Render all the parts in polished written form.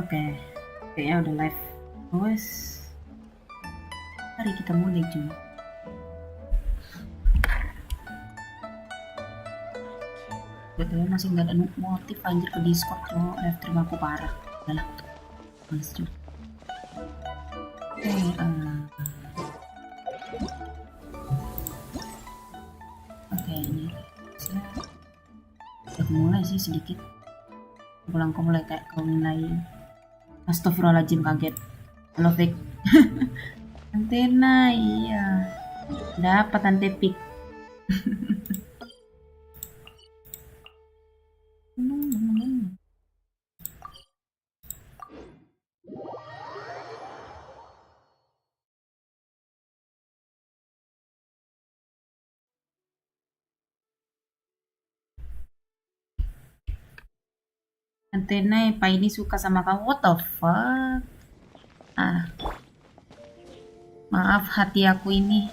Oke. Kayaknya udah live. Bos. Mari kita mulai juga. Betul masih nggak ada motif anjir ke Discord loh. Live stream aku parah. Udah lah. Males juga. Oke, ini udah mulai sih sedikit. Pulang kau mulai kayak kau mulai. Astagfirullahaladzim, kaget. Halo Fik. Antena, iya. Dapat antepik. Antena, Pak ini suka sama kamu. What the fuck? Maaf, hati aku ini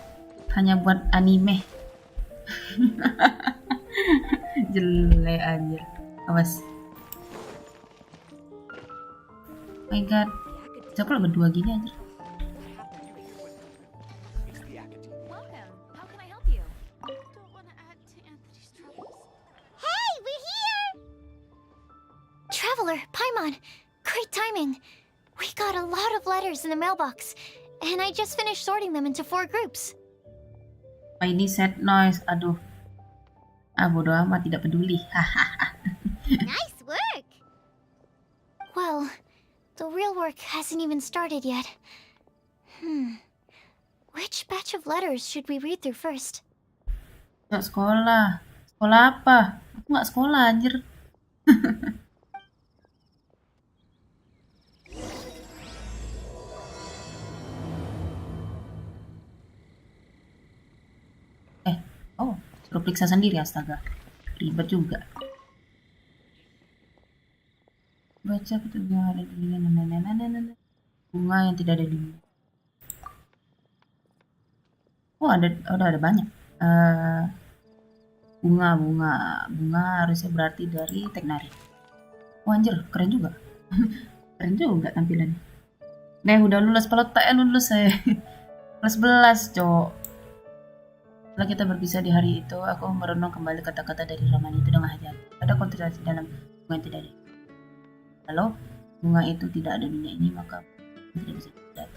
hanya buat anime. Jelek aja. Awas. Oh my god. Siapa lo berdua gini aja? Paimon, great timing. We got a lot of letters in the mailbox, and I just finished sorting them into 4 groups. Apa ini sad noise? Aduh. Bodo amat, tidak peduli. Nice work! Well, the real work hasn't even started yet. Which batch of letters should we read through first? Nggak sekolah. Sekolah apa? Aku nggak sekolah, anjir. Suruh periksa sendiri, astaga. Ribet juga. Baca bunga ada di bunga yang tidak ada di ada banyak. Bunga harusnya berarti dari teknari. Anjir, keren juga. Keren juga tampilannya. Nah, udah lulus pelotak lulus saya. Kelas 11, cowok. Setelah kita berpisah di hari itu, aku merenung kembali kata-kata dari roman itu dengan hati-hati. Ada konsentrasi dalam bunga yang tidak ada. Kalau bunga itu tidak ada di dunia ini, maka tidak bisa dilihat.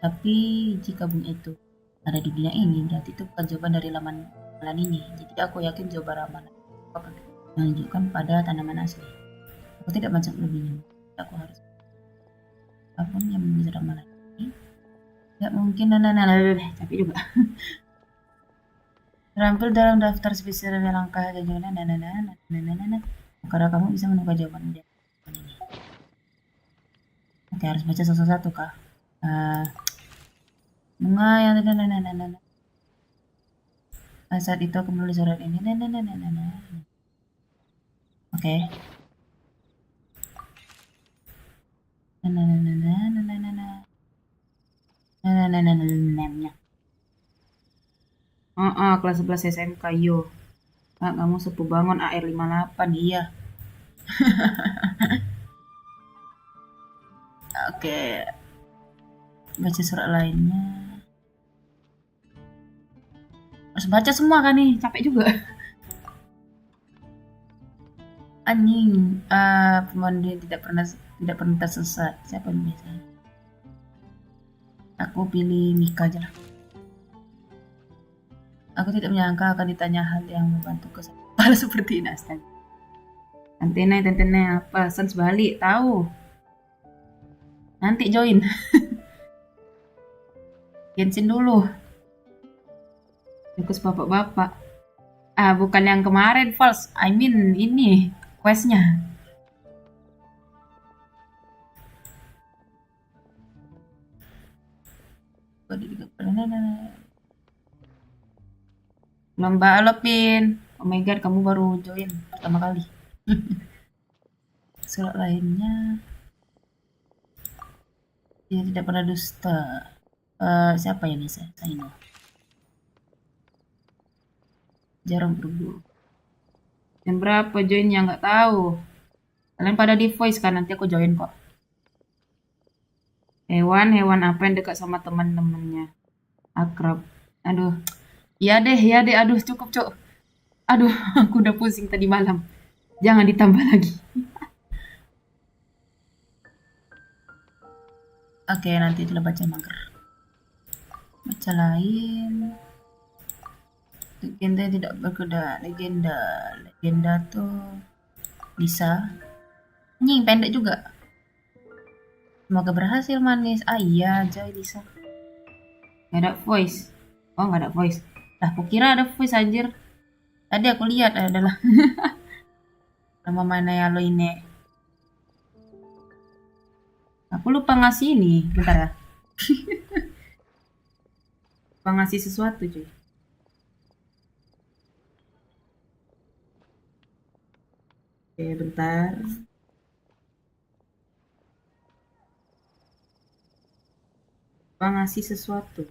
Tapi jika bunga itu ada di dunia ini, berarti itu bukan jawaban dari ramalan ini. Jadi aku yakin jawaban ramalan menunjukkan pada tanaman asli. Aku tidak macam lebihnya. Aku harus apapun yang bisa ramalan ini. Tidak mungkin tapi juga. Terampil dalam daftar spesial langkah jajanan karena kamu bisa menemukan jawaban ini. Oke, harus baca satu-satu kah? Bunga yang saat itu aku menulis surat ini. Oke. Kelas 11 SMK, yo. Kamu sepuh bangun AR 58, iya. Oke. Baca surat lainnya. Harus baca semua kan nih, capek juga. Anjing, pemandu tidak pernah tersesat. Siapa yang biasanya? Aku pilih Mika aja lah. Aku tidak menyangka akan ditanya hal yang membantuku kepala seperti ini, astaga. Antena apa? Sans balik, tahu. Nanti join. Genshin dulu. Fokus bapak-bapak. Bukan yang kemarin, false. I mean ini, questnya. Lomba Alopin. Oh my god, kamu baru join pertama kali. Surat lainnya. Dia tidak pernah dusta. Siapa yang bisa? Saino. Jarang berburu. Jam berapa joinnya? Nggak tahu. Kalian pada di voice kan? Nanti aku join kok. Hewan apa yang dekat sama teman-temannya? Akrab. Aduh. Iya deh, ya deh. Aduh, cukup, Cuk. Aduh, aku udah pusing tadi malam. Jangan ditambah lagi. Oke, nanti itulah baca mager. Baca lain. Legenda tidak berkuda. Legenda tuh bisa. Nying, pendek juga. Semoga berhasil manis. Ah iya, Joy bisa. Gak ada voice. Oh, gak ada voice. Lah, aku kira ada voice anjir. Tadi aku lihat adalah nama mana ya lo ini. Aku lupa ngasih ini. Bentar ya. Lupa ngasih sesuatu cuy. Oke, bentar. Lupa ngasih sesuatu.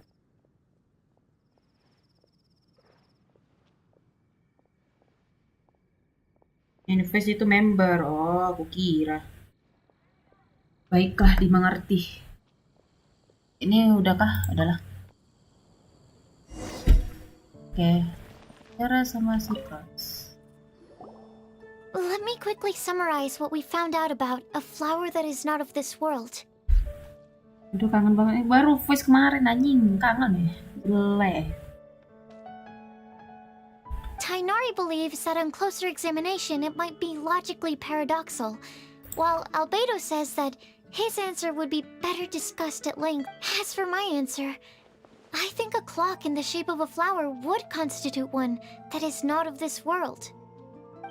Invest itu member. Oh, aku kira. Baiklah, dimengerti. Ini udahkah? Udahlah. Oke. Cara sama Citrus. Let me quickly summarize what we found out about a flower that is not of this world. Aduh, kangen banget. Baru voice kemarin anjing. Kangen ya. Jelek. Tainari believes that on closer examination it might be logically paradoxal, while Albedo says that his answer would be better discussed at length. As for my answer, I think a clock in the shape of a flower would constitute one that is not of this world.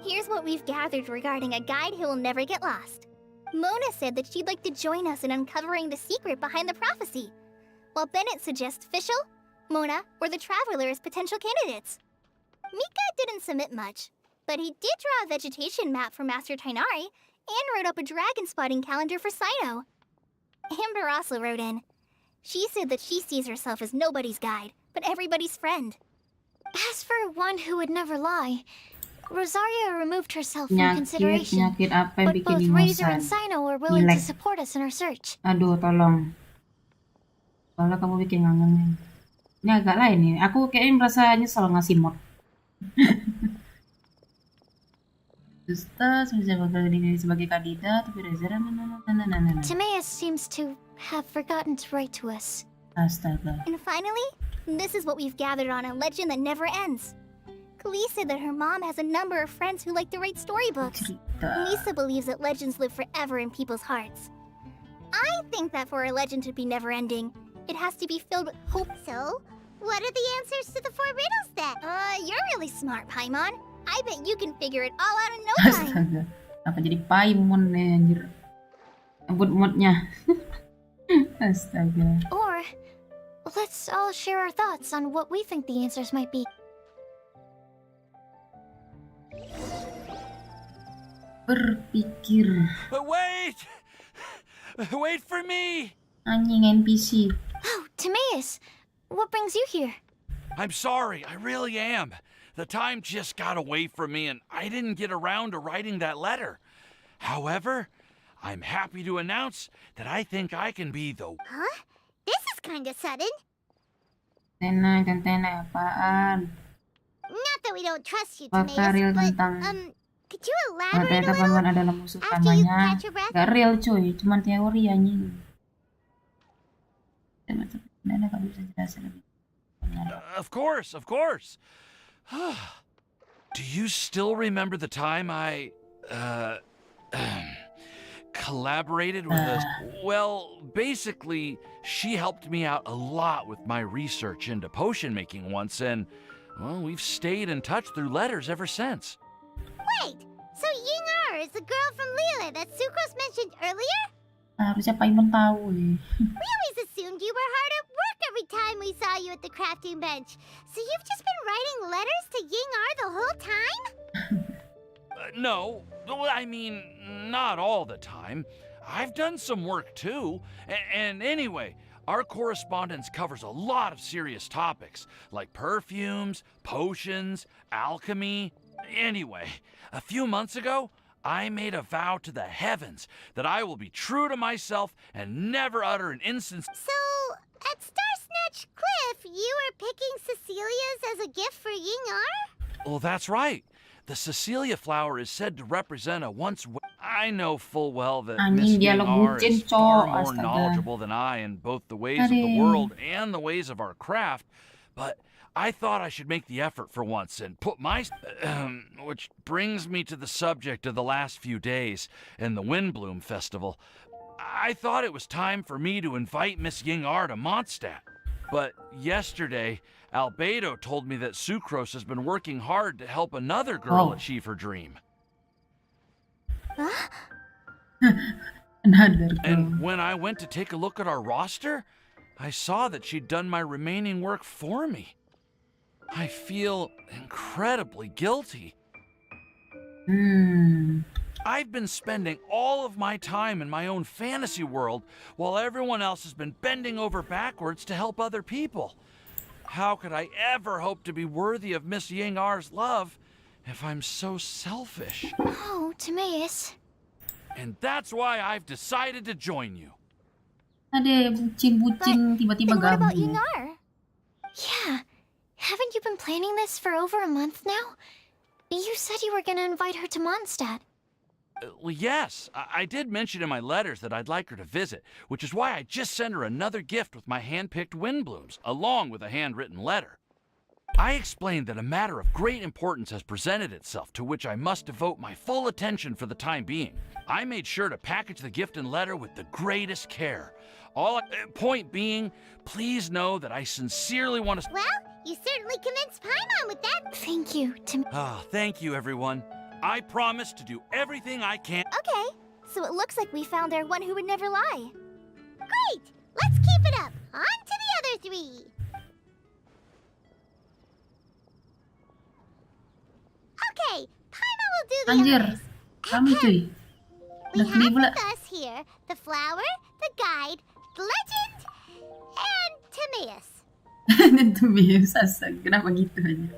Here's what we've gathered regarding a guide who will never get lost. Mona said that she'd like to join us in uncovering the secret behind the prophecy, while Bennett suggests Fischl, Mona, or the Traveler as potential candidates. Mika didn't submit much, but he did draw a vegetation map for Master Tainari and wrote up a dragon spotting calendar for Sino. Amber also wrote in. She said that she sees herself as nobody's guide, but everybody's friend. As for one who would never lie, Rosaria removed herself from consideration, Penyakit apa yang but bikin both Razor and imosan? Sino are willing to Nilai. support us in our search. Aduh, tolong. Soalnya kamu bikin ngangenin. Ini agak lain nih. Aku kayaknya merasa nyesel ngasih mod. Dusta sebagai diri sebagai kandidat, tapi Reza Timaeus seems to have forgotten to write to us. Astaga. And finally, this is what we've gathered on a legend that never ends. Khalees said that her mom has a number of friends who like to write storybooks. Cerita. Lisa believes that legends live forever in people's hearts. I think that for a legend to be never-ending, it has to be filled with hope. So, what are the answers to the 4 riddles then? You're really smart, Paimon. I bet you can figure it all out in no time. Astaga. Apa jadi Paimon nih anjir. Ambut modnya. Astaga. Or, let's all share our thoughts on what we think the answers might be. Berpikir. Wait! Wait for me! Anjing NPC. Oh, Timaeus! What brings you here? I'm sorry, I really am. The time just got away from me and I didn't get around to writing that letter. However, I'm happy to announce that I think I can be the... Huh? This is kinda sudden. Tenang, apaan? Not that we don't trust you, Apakah real Timaeus, but, tentang could you kalau elaborate ternyata a little? Paimon adalah musuh after you utamanya? catch your breath? Gak real cuy, cuman teori anjing. Ada gak bisa jelasin lebih? Of course, of course. Do you still remember the time I, collaborated with us? Well, basically, she helped me out a lot with my research into potion making once, and, well, we've stayed in touch through letters ever since. Wait, so Ying-Er is the girl from Lila that Sucrose mentioned earlier? Harusnya Paimon tahu ya. We always assumed you were hard at work every time we saw you at the crafting bench. So you've just been writing letters to Ying-Er the whole time? No, I mean, not all the time. I've done some work too. And anyway, our correspondence covers a lot of serious topics, like perfumes, potions, alchemy. Anyway, a few months ago, I made a vow to the heavens that I will be true to myself and never utter an instance. So, at Star Snatch Cliff, you were picking Cecilia's as a gift for Ying-ar? Well, that's right. The Cecilia flower is said to represent a once. I know full well that Miss Anjing dialog Ying-ar bucin, is far cok. more Astaga. knowledgeable than I in both the ways of the Aduh. world and the ways of our craft, but I thought I should make the effort for once and put my. Which brings me to the subject of the last few days and the Windblume Festival. I thought it was time for me to invite Miss Ying-ar to Mondstadt. But yesterday, Albedo told me that Sucrose has been working hard to help another girl Oh. achieve her dream. Another girl. And when I went to take a look at our roster, I saw that she'd done my remaining work for me. I feel incredibly guilty. I've been spending all of my time in my own fantasy world while everyone else has been bending over backwards to help other people. How could I ever hope to be worthy of Miss Ying-ar's love if I'm so selfish? Oh, Timaeus. And that's why I've decided to join you. Ade, bucin-bucin tiba-tiba And what about gabung. Ying-ar? Yeah. Haven't you been planning this for over a month now? You said you were gonna invite her to Mondstadt. Well, yes, I did mention in my letters that I'd like her to visit, which is why I just sent her another gift with my hand-picked Windblooms, along with a handwritten letter. I explained that a matter of great importance has presented itself to which I must devote my full attention for the time being. I made sure to package the gift and letter with the greatest care. Point being, please know that I sincerely want to... Well, you certainly convinced Paimon with that. Thank you, Thank you, everyone. I promise to do everything I can. Okay, so it looks like we found our one who would never lie. Great! Let's keep it up. On to the other three. Okay, Paimon will do the Anjir, honors. kami cuy. We Nagli have pula. with us here the flower, the guide, the legend, and Timaeus. Itu biasa, kenapa gitu aja?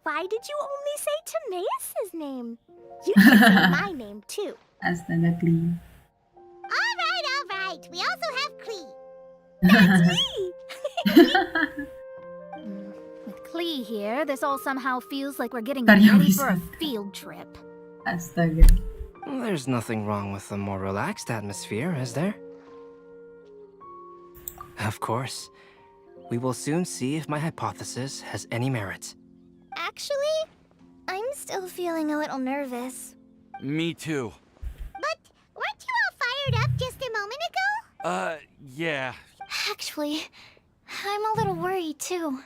Why did you only say Timaeus' name? You can say my name too. Astaga, clean. All right. We also have Klee. With Klee here, this all somehow feels like we're getting Karya ready for a wisata. field trip. Astaga. There's nothing wrong with a more relaxed atmosphere, is there? Of course. We will soon see if my hypothesis has any merit. Actually, I'm still feeling a little nervous. Me too. But weren't you all fired up just a moment ago? Yeah. Actually, I'm a little worried too.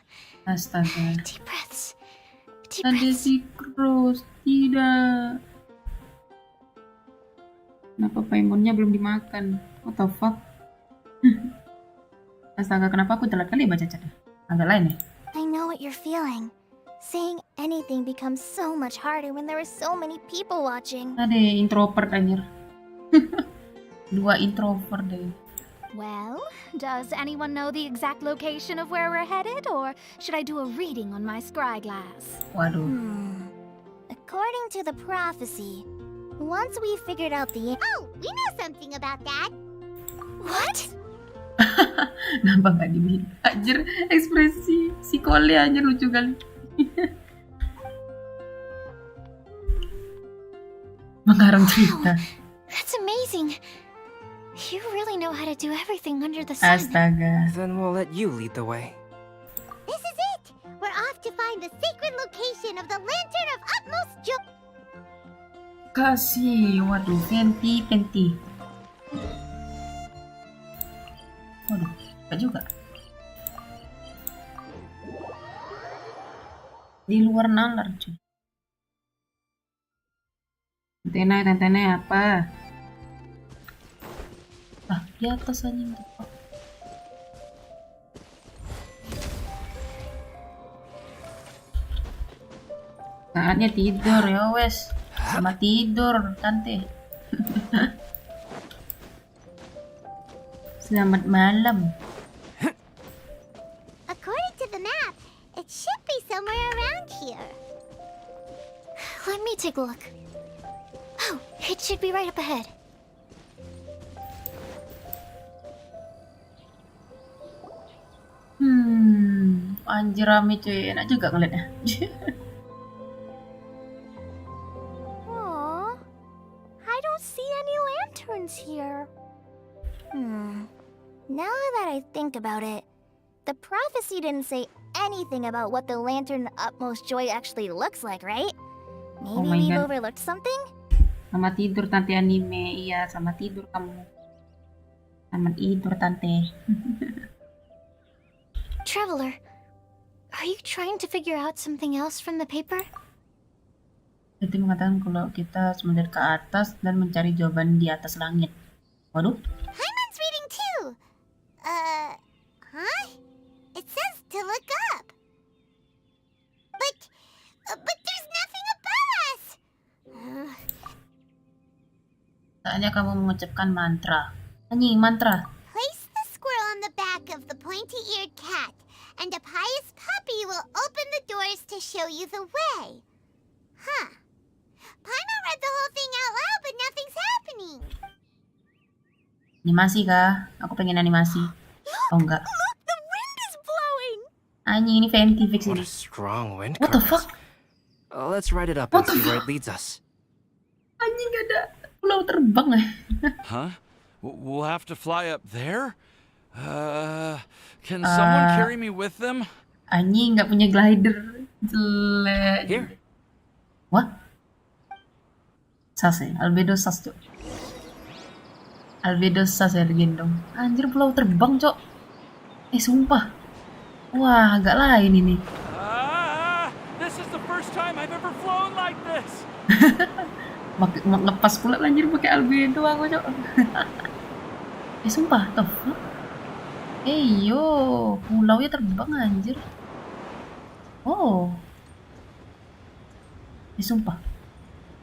Astaga. Deep breaths. Deep Ada breaths. si Cross, tidak. Kenapa Paimonnya belum dimakan? What the fuck? Astaga, kenapa aku telat kali baca catnya? Agak lain ya? I know what you're feeling. Saying anything becomes so much harder when there are so many people watching. Ada introvert anjir. Dua introvert deh. Well, does anyone know the exact location of where we're headed, or should I do a reading on my scry glass? Waduh. According to the prophecy, once we figured out the... Oh, we know something about that. What? Kenapa nggak dibilang? Anjir, ekspresi si Kole anjir lucu kali. Mengarang cerita. That's amazing. You really know how to do everything under the sun. Astaga. Then we'll let you lead the way. This is it! We're off to find the sacred location of the Lantern of Utmost Joy. Kasih, waduh, Penti. Waduh, enggak juga. Di luar nalar, cuy. Tentena apa? Ah, di atas anjing. Saatnya tidur ya wes. Sama tidur, tante. Selamat malam. According to the map, it should be somewhere around here. Let me take a look. Oh, it should be right up ahead. Anjir rame cuy, enak juga ngeliatnya. Aww, I don't see any lanterns here. Now that I think about it, the prophecy didn't say anything about what the lantern utmost joy actually looks like, right? Maybe my we've God. overlooked something? Selamat tidur tante anime. Iya, selamat tidur kamu. Selamat tidur tante. Traveler, are you trying to figure out something else from the paper? Itu mengatakan kalau kita harus melihat ke atas dan mencari jawaban di atas langit. Waduh. Hyman's reading too. Huh? It says to look up. But there's nothing above us. Saatnya kamu mengucapkan mantra. Anjing, mantra. Place the squirrel on the back of the pointy-eared cat, and a pious puppy will open the doors to show you the way. Huh. Paimon read the whole thing out loud, but nothing's happening. Animasi kah? Aku pengen animasi. Oh enggak. Look, the wind is blowing. Anjing, ini fanty fix What ini. a strong wind What the current. fuck? Let's ride it up What and the see where fuck? it leads us. Anjing, gak ada pulau terbang ya. Huh? We'll have to fly up there? Can someone carry me with them? Anjing, gak punya glider. Jelek. Here. What? Sas ya? Albedo sas tuh. Albedo sas ya digendong. Anjir, pulau terbang cok. Sumpah. Wah, agak lain ini. This is the first time I've ever flown like this. Ngepas pula anjir pakai albedo aku cok. Sumpah, toh. Yo, pulaunya terbang anjir. Oh. Sumpah.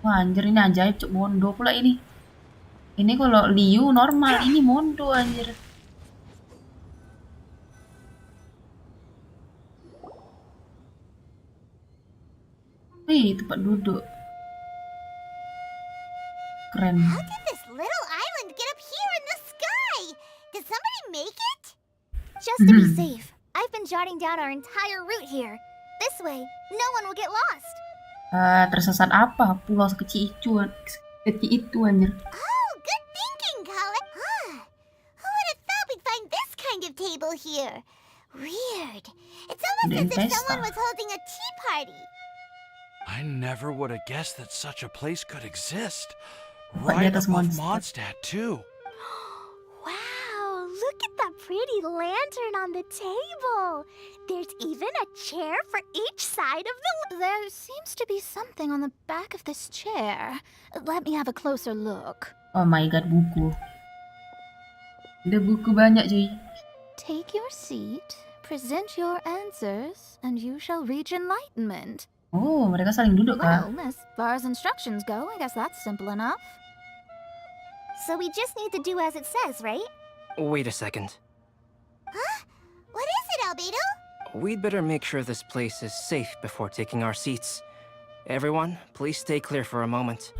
Wah, anjir ini ajaib cok, mondo pula ini. Ini kalau liu normal, ini mondo anjir. Tempat duduk. Keren. How did this little island get up here in the sky? Did somebody make it? Just to be safe, I've been jotting down our entire route here. This way, no one will get lost. Tersesat apa? Pulau sekecil itu anjir. Oh, good thinking, Colin. Who would have thought we'd find this kind of table here? Weird. It's almost as if someone was holding a tea party. I never would have guessed that such a place could exist. Right Right atas above Mondstadt. Mondstadt, too. Wow, look at that pretty lantern on the table. There's even a chair for each side of the... There seems to be something on the back of this chair. Let me have a closer look. Oh my god, buku. Ada buku banyak cuy. Take your seat, present your answers, and you shall reach enlightenment. Oh, mereka saling duduk kah? Well, as far as instructions go, I guess that's simple enough. So we just need to do as it says, right? Wait a second. Huh? What is it, Albedo? We'd better make sure this place is safe before taking our seats. Everyone, please stay clear for a moment.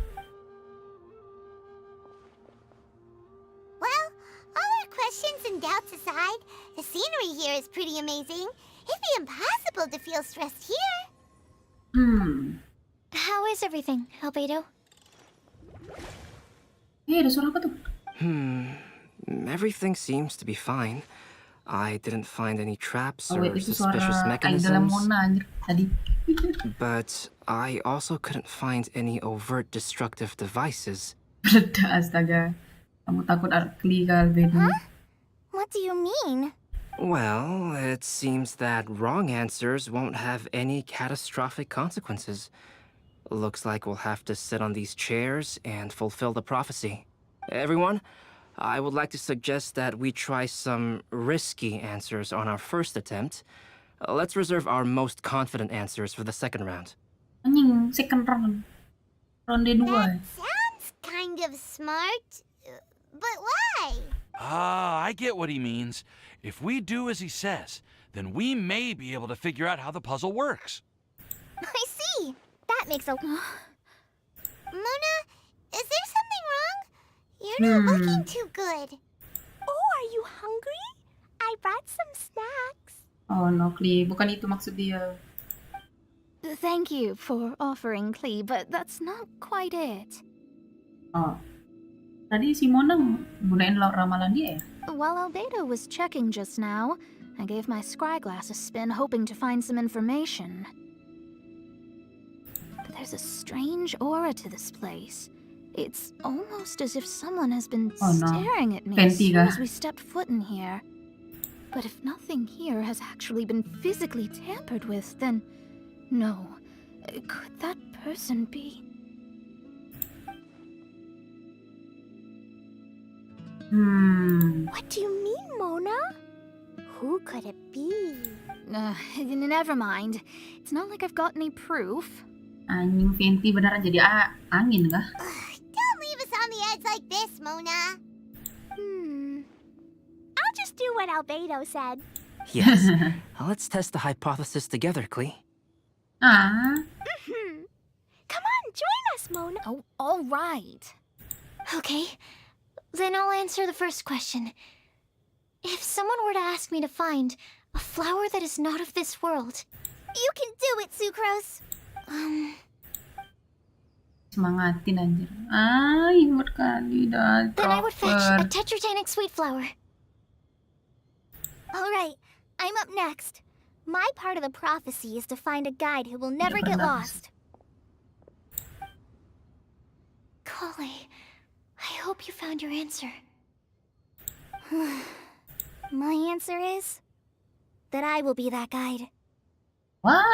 Well, all our questions and doubts aside, the scenery here is pretty amazing. It'd be impossible to feel stressed here. How is everything, Albedo? Ada suara apa tuh? Everything seems to be fine. I didn't find any traps Oh or wait, itu suspicious suara idolnya mechanisms, Mona anjir tadi. but I also couldn't find any overt destructive devices. Beda astaga. Kamu takut Arkli kali Albedo. What do you mean? Well, it seems that wrong answers won't have any catastrophic consequences. Looks like we'll have to sit on these chairs and fulfill the prophecy. Everyone, I would like to suggest that we try some risky answers on our first attempt. Let's reserve our most confident answers for the second round. Anjing, second round. Ronde 2. That sounds kind kind of smart. But why? Ah, I get what he means. If we do as he says, then we may be able to figure out how the puzzle works. I see. That makes a... Mona, is there something wrong? You're not looking too good. Oh, are you hungry? I brought some snacks. Oh no, Klee. Bukan itu maksud dia. Thank you for offering, Klee, but that's not quite it. Oh. Tadi si Mona gunain ramalan dia ya? While Albedo was checking just now, I gave my scryglass a spin hoping to find some information. But there's a strange aura to this place. It's almost as if someone has been staring at me as soon as we stepped foot in here. But if nothing here has actually been physically tampered with, then no. Could that person be? What do you mean, Mona? Who could it be? Never mind. It's not like I've got any proof. Anjing Venti beneran jadi angin kah? Don't leave us on the edge like this, Mona. I'll just do what Albedo said. Yes. Let's test the hypothesis together, Klee. Ah. Come on, join us, Mona. Oh, all right. Okay, then I'll answer the first question. If someone were to ask me to find a flower that is not of this world, You can do it, Sucrose. Semangatin anjir. Imut kali dah. then I would fetch a tetratanic sweet flower. All right, I'm up next. My part of the prophecy is to find a guide who will never get lost. Kali, I hope you found your answer. My answer is that I will be that guide. What?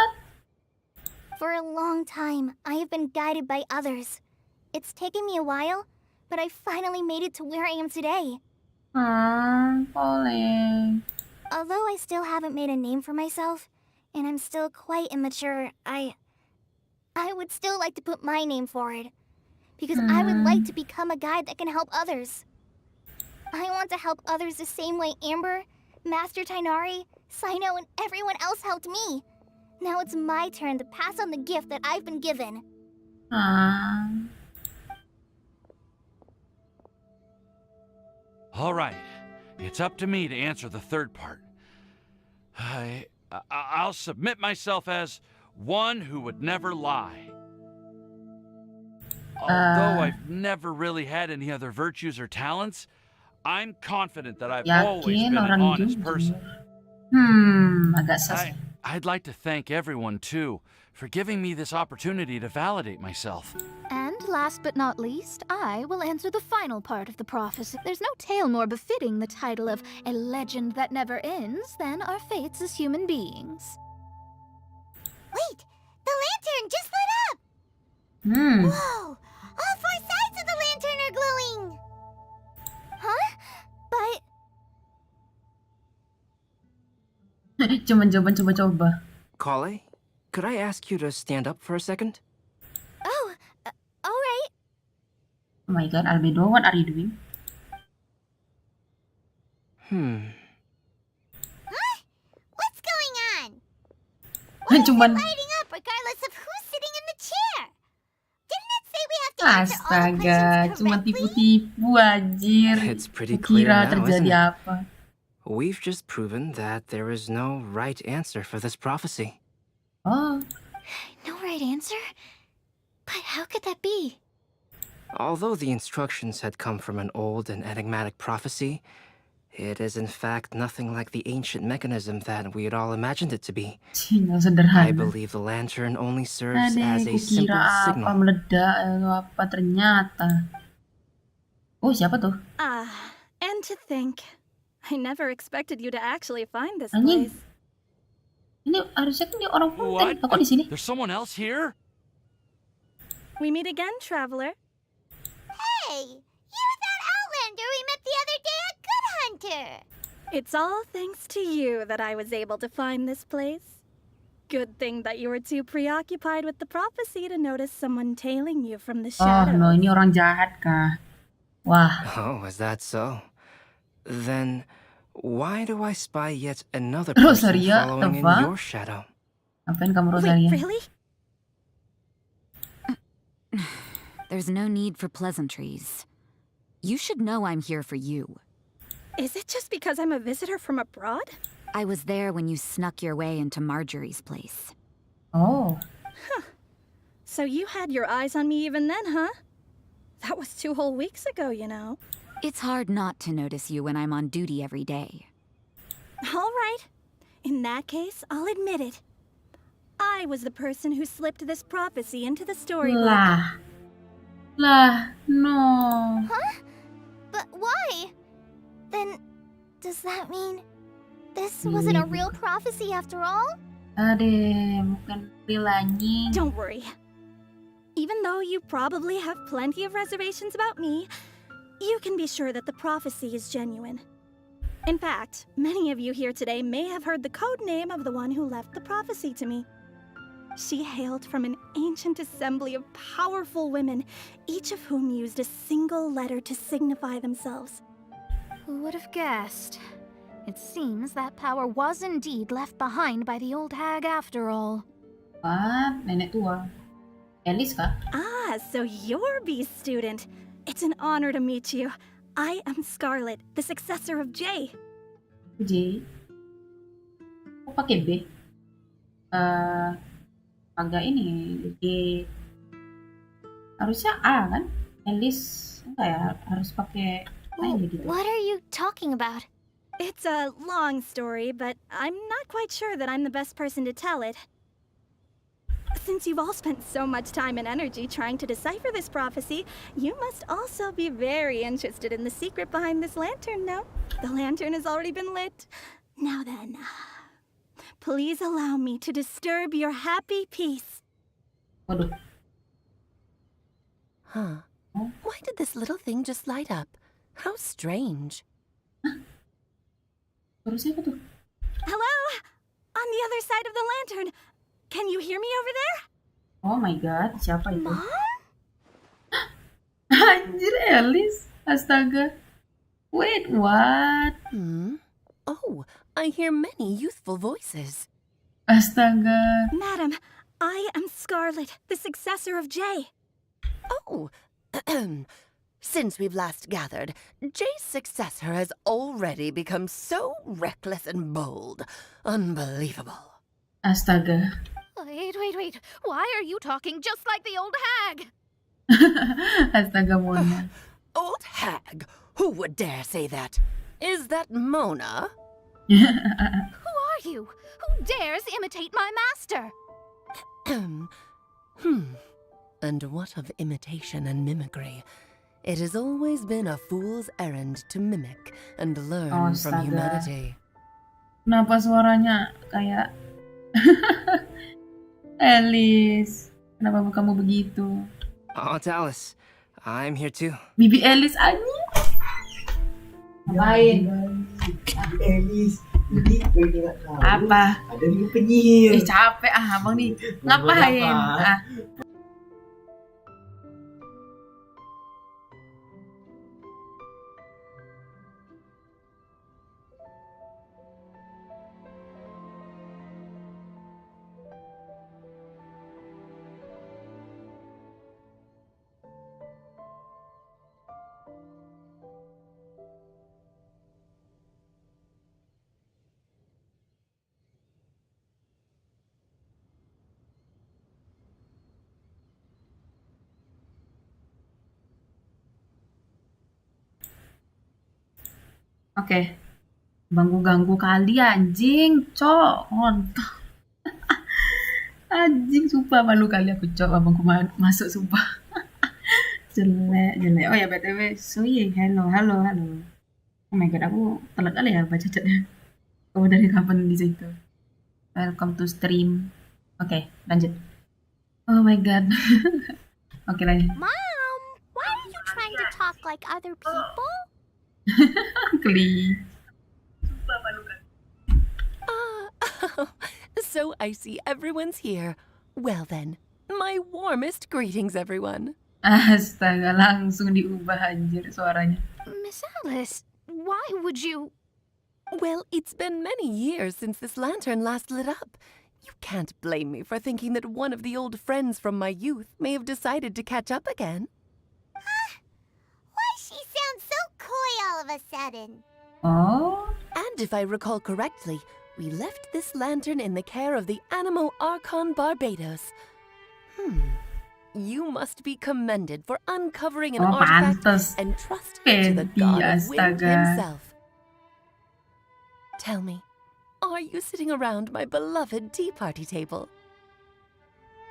For a long time, I have been guided by others. It's taken me a while, but I finally made it to where I am today. Boleh. Although I still haven't made a name for myself, and I'm still quite immature, I would still like to put my name forward. Because I would like to become a guide that can help others. I want to help others the same way Amber, Master Tainari, Sino, and everyone else helped me. Now it's my turn to pass on the gift that I've been given. All right, it's up to me to answer the third part. I'll submit myself as one who would never lie. Although I've never really had any other virtues or talents, I'm confident that I've always Yakin been an orang honest jujur. person. Agak sus. I'd like to thank everyone, too, for giving me this opportunity to validate myself. And last but not least, I will answer the final part of the prophecy. There's no tale more befitting the title of a legend that never ends than our fates as human beings. Wait! The lantern just lit up! Whoa! All four sides of the lantern are glowing! Huh? But... Coba. Kale, could I ask you to stand up for a second? Oh, alright. Oh my god, Albedo, what are you doing? Huh? What's going on? Why is it lighting up regardless of who's sitting in the chair? Didn't it say we have to answer all the Astaga, questions cuma correctly? tipu-tipu anjir. It's pretty clear Kira now, isn't terjadi it? apa? We've just proven that there is no right answer for this prophecy. Oh, No right answer? But how could that be? Although the instructions had come from an old and enigmatic prophecy, it is in fact nothing like the ancient mechanism that we had all imagined it to be. Cina I sederhana. believe the lantern only serves Adek, as a kukira simple apa signal. meledak atau apa ternyata. Oh, siapa tuh? And to think, I never expected you to actually find this Anjing. place. Ini harusnya kan dia orang What? Fonten. Kok di sini? There's someone else here? We meet again, traveler. Hey! You're that outlander we met the other day at Good Hunter! It's all thanks to you that I was able to find this place. Good thing that you were too preoccupied with the prophecy to notice someone tailing you from the Oh, shadows. no, ini orang jahat kah? Wah. Oh, is that so? Then why do I spy yet another person Rosaria, following in apa? your shadow? Apain kamu Wait, Rosaria? really? There's no need for pleasantries. You should know I'm here for you. Is it just because I'm a visitor from abroad? I was there when you snuck your way into Marjorie's place. Oh. So you had your eyes on me even then, huh? That was 2 whole weeks ago, you know. It's hard not to notice you when I'm on duty every day. All right. In that case, I'll admit it. I was the person who slipped this prophecy into the storybook. Lah, no. Huh? But why? Then, does that mean this wasn't a real prophecy after all? Ade, bukan real anjing. Don't worry. Even though you probably have plenty of reservations about me, you can be sure that the prophecy is genuine. In fact, many of you here today may have heard the code name of the one who left the prophecy to me. She hailed from an ancient assembly of powerful women, each of whom used a single letter to signify themselves. Who would have guessed? It seems that power was indeed left behind by the old hag after all. What? Nenek tua. Alice kah? Ah, so you're B's student. It's an honor to meet you. I am Scarlet, the successor of Jay. J. Kok pakai B? Agak ini J. Harusnya A kan? Alice enggak ya? Harus pakai A gitu. What are you talking about? It's a long story, but I'm not quite sure that I'm the best person to tell it. Since you've all spent so much time and energy trying to decipher this prophecy, you must also be very interested in the secret behind this lantern, no? The lantern has already been lit. Now then, please allow me to disturb your happy peace. Waduh. Huh. Why did this little thing just light up? How strange. Baru siapa tuh? Hello? On the other side of the lantern. Can you hear me over there? Oh my god, siapa itu? Mom? Anjir, Alice. Astaga. Wait, what? Oh, I hear many youthful voices. Astaga. Madam, I am Scarlet, the successor of Jay. Oh, since we've last gathered, Jay's successor has already become so reckless and bold. Unbelievable. Astaga. Wait. Why are you talking just like the old hag? Astaga, Mona. Old hag? Who would dare say that? Is that Mona? Who are you? Who dares imitate my master? And what of imitation and mimicry? It has always been a fool's errand to mimic and learn from Astaga. humanity. Kenapa suaranya kayak Alice? Kenapa kamu begitu? Oh, it's Alice. I'm here too. Bibi Alice anjing. Ngapain? Alice, ini gue ingat kamu. Apa? Ada di penyihir. Capek abang nih. Ngapain? Apa? Oke. Ganggu kali anjing, cok. Ngontong. Anjing, sumpah malu kali aku, cok. Abangku masuk, sumpah. jelek. Oh ya, BTW. Hello. Oh my god, aku telat kali ya baca chatnya. Kamu dari kapan di situ? Welcome to stream. Oke, lanjut. Oh my god. Oke, lanjut. Mom, why are you trying to talk like other people? Kli. So I see everyone's here. Well then, my warmest greetings, everyone. Astaga, langsung diubah anjir suaranya. Miss Alice, why would you... Well, it's been many years since this lantern last lit up. You can't blame me for thinking that one of the old friends from my youth may have decided to catch up again. Why she sounds so coy all of a sudden? Oh, And if I recall correctly, we left this lantern in the care of the Animo Archon Barbados. You must be commended for uncovering an artifact pantes. and trusting it to the god of wind Astaga. himself. Tell me, are you sitting around my beloved tea party table?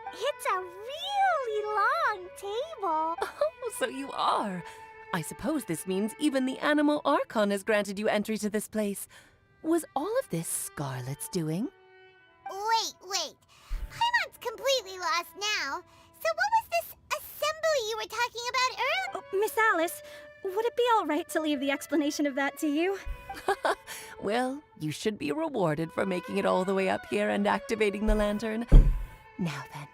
It's a really long table. Oh, so you are. I suppose this means even the Animo Archon has granted you entry to this place. Was all of this Scarlet's doing? Wait. Paimon's completely lost now. So what was this assembly you were talking about earlier? Oh, Miss Alice, would it be all right to leave the explanation of that to you? Well, you should be rewarded for making it all the way up here and activating the lantern. Now then,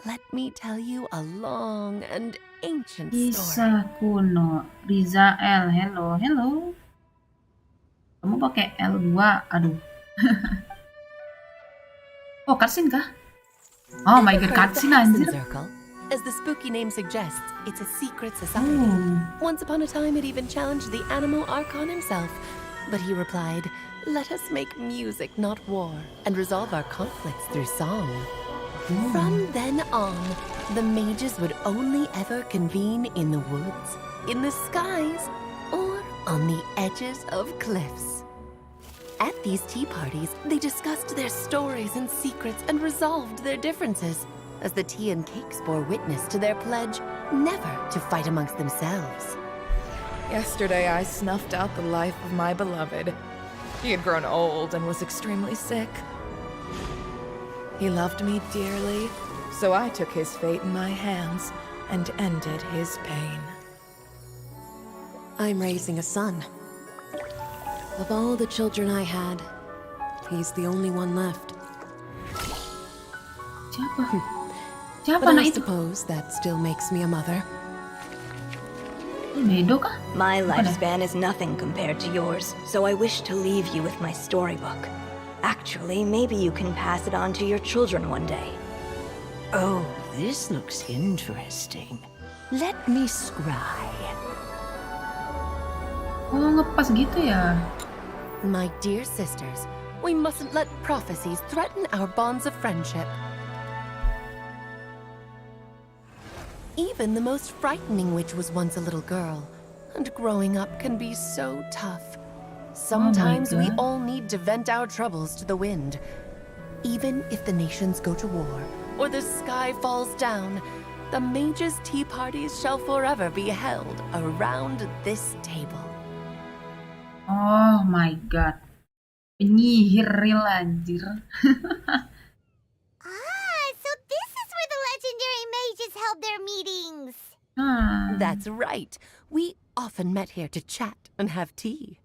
let me tell you a long and ancient story. Kisah kuno. Riza L. Hello. Kamu pakai L2. Aduh. Oh, cutscene kah? Oh my god, cutscene anjir. Circle. As the spooky name suggests, it's a secret society. Once upon a time, it even challenged the Animo Archon himself. But he replied, "Let us make music, not war, and resolve our conflicts through song." From then on, the mages would only ever convene in the woods, in the skies, or on the edges of cliffs. At these tea parties, they discussed their stories and secrets and resolved their differences, as the tea and cakes bore witness to their pledge never to fight amongst themselves. Yesterday I snuffed out the life of my beloved. He had grown old and was extremely sick. He loved me dearly, so I took his fate in my hands and ended his pain. I'm raising a son. Of all the children I had, he's the only one left. Siapa But I anak itu? suppose that still makes me a mother. Bedo kah? My lifespan is nothing compared to yours, so I wish to leave you with my storybook. Actually, maybe you can pass it on to your children one day. Oh, this looks interesting. Let me scry. Oh, ngepas gitu ya. My dear sisters, we mustn't let prophecies threaten our bonds of friendship. Even the most frightening witch was once a little girl, and growing up can be so tough. Sometimes we God. all need to vent our troubles to the wind. Even if the nations go to war, or the sky falls down, the mages' tea parties shall forever be held around this table. Oh my god. Penyihir real anjir. So this is where the legendary mages held their meetings. That's right. We often met here to chat and have tea.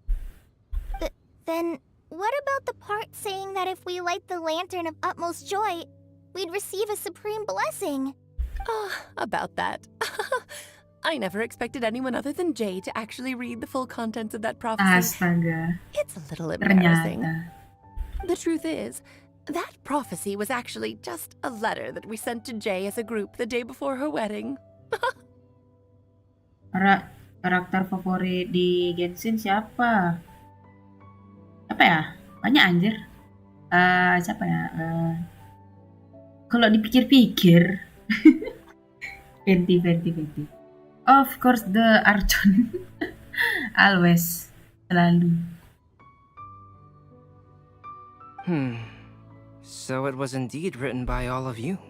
Then what about the part saying that if we light the lantern of utmost joy, we'd receive a supreme blessing? About that. I never expected anyone other than Jay to actually read the full contents of that prophecy. Astaga. It's a little embarrassing. Ternyata. The truth is, that prophecy was actually just a letter that we sent to Jay as a group the day before her wedding. Karakter favorit di Genshin siapa? Apa ya? Banyak anjir. Siapa ya? Kalau dipikir-pikir, Venti. Of course, the Archon. Always. Selalu. So it was indeed written by all of you.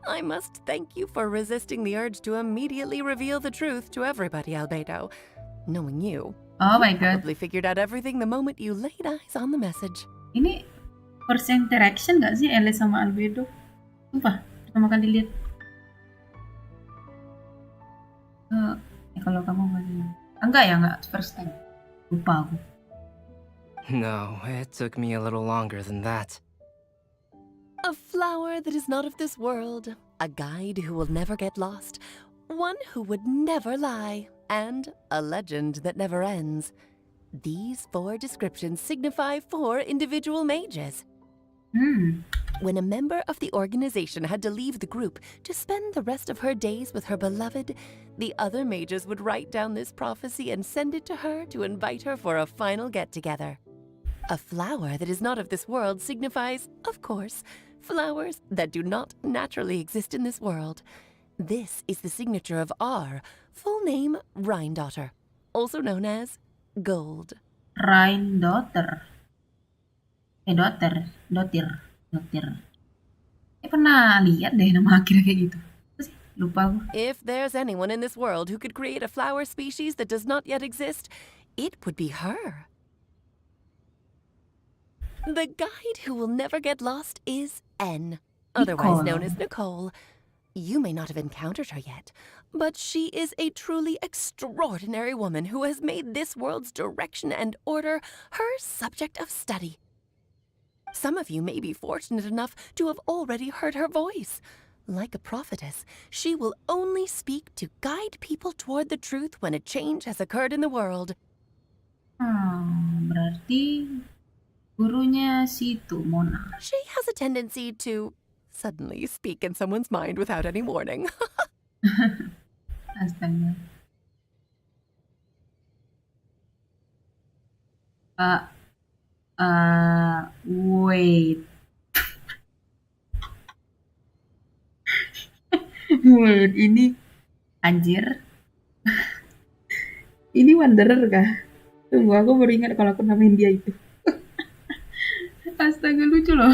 I must thank you for resisting the urge to immediately reveal the truth to everybody, Albedo. Knowing you, Oh my you god. probably figured out everything the moment you laid eyes on the message. Ini first interaction gak sih Alice sama Albedo? Sumpah, pertama kali lihat. Kalau kamu masih... Enggak ya, enggak. First time. Lupa aku. No, it took me a little longer than that. A flower that is not of this world, a guide who will never get lost, one who would never lie, and a legend that never ends. These 4 descriptions signify 4 individual mages. When a member of the organization had to leave the group to spend the rest of her days with her beloved, the other mages would write down this prophecy and send it to her to invite her for a final get-together. A flower that is not of this world signifies, of course, flowers that do not naturally exist in this world. This is the signature of our full name, Rhindaughter, also known as Gold. Rhindaughter. Dotir. Pernah lihat deh nama akhirnya kayak gitu. Lupa aku. If there's anyone in this world who could create a flower species that does not yet exist, it would be her. The guide who will never get lost is N, otherwise known as Nicole. You may not have encountered her yet, but she is a truly extraordinary woman who has made this world's direction and order her subject of study. Some of you may be fortunate enough to have already heard her voice. Like a prophetess, she will only speak to guide people toward the truth when a change has occurred in the world. Berarti gurunya situ, Mona. She has a tendency to suddenly speak in someone's mind without any warning. Astaga. Wait. Wait, ini anjir. Ini Wanderer kah? Tunggu, aku baru ingat kalau aku namain dia itu. Astaga, lucu loh.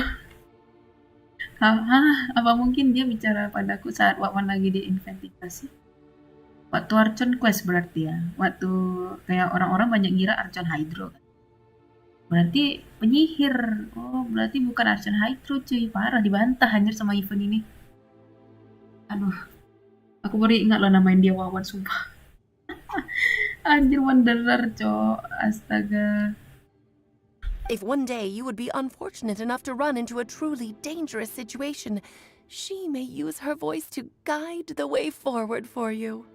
Apa mungkin dia bicara padaku saat Wawan lagi diinvestigasi? Waktu Archon Quest berarti ya. Waktu kayak orang-orang banyak ngira Archon Hydro kan. Berarti penyihir. Oh, berarti bukan Archon Hydro cuy. Parah, dibantah anjir sama event ini. Aduh. Aku baru ingat loh namain dia Wawan, sumpah. Anjir, Wanderer, cok. Astaga. If one day you would be unfortunate enough to run into a truly dangerous situation, she may use her voice to guide the way forward for you.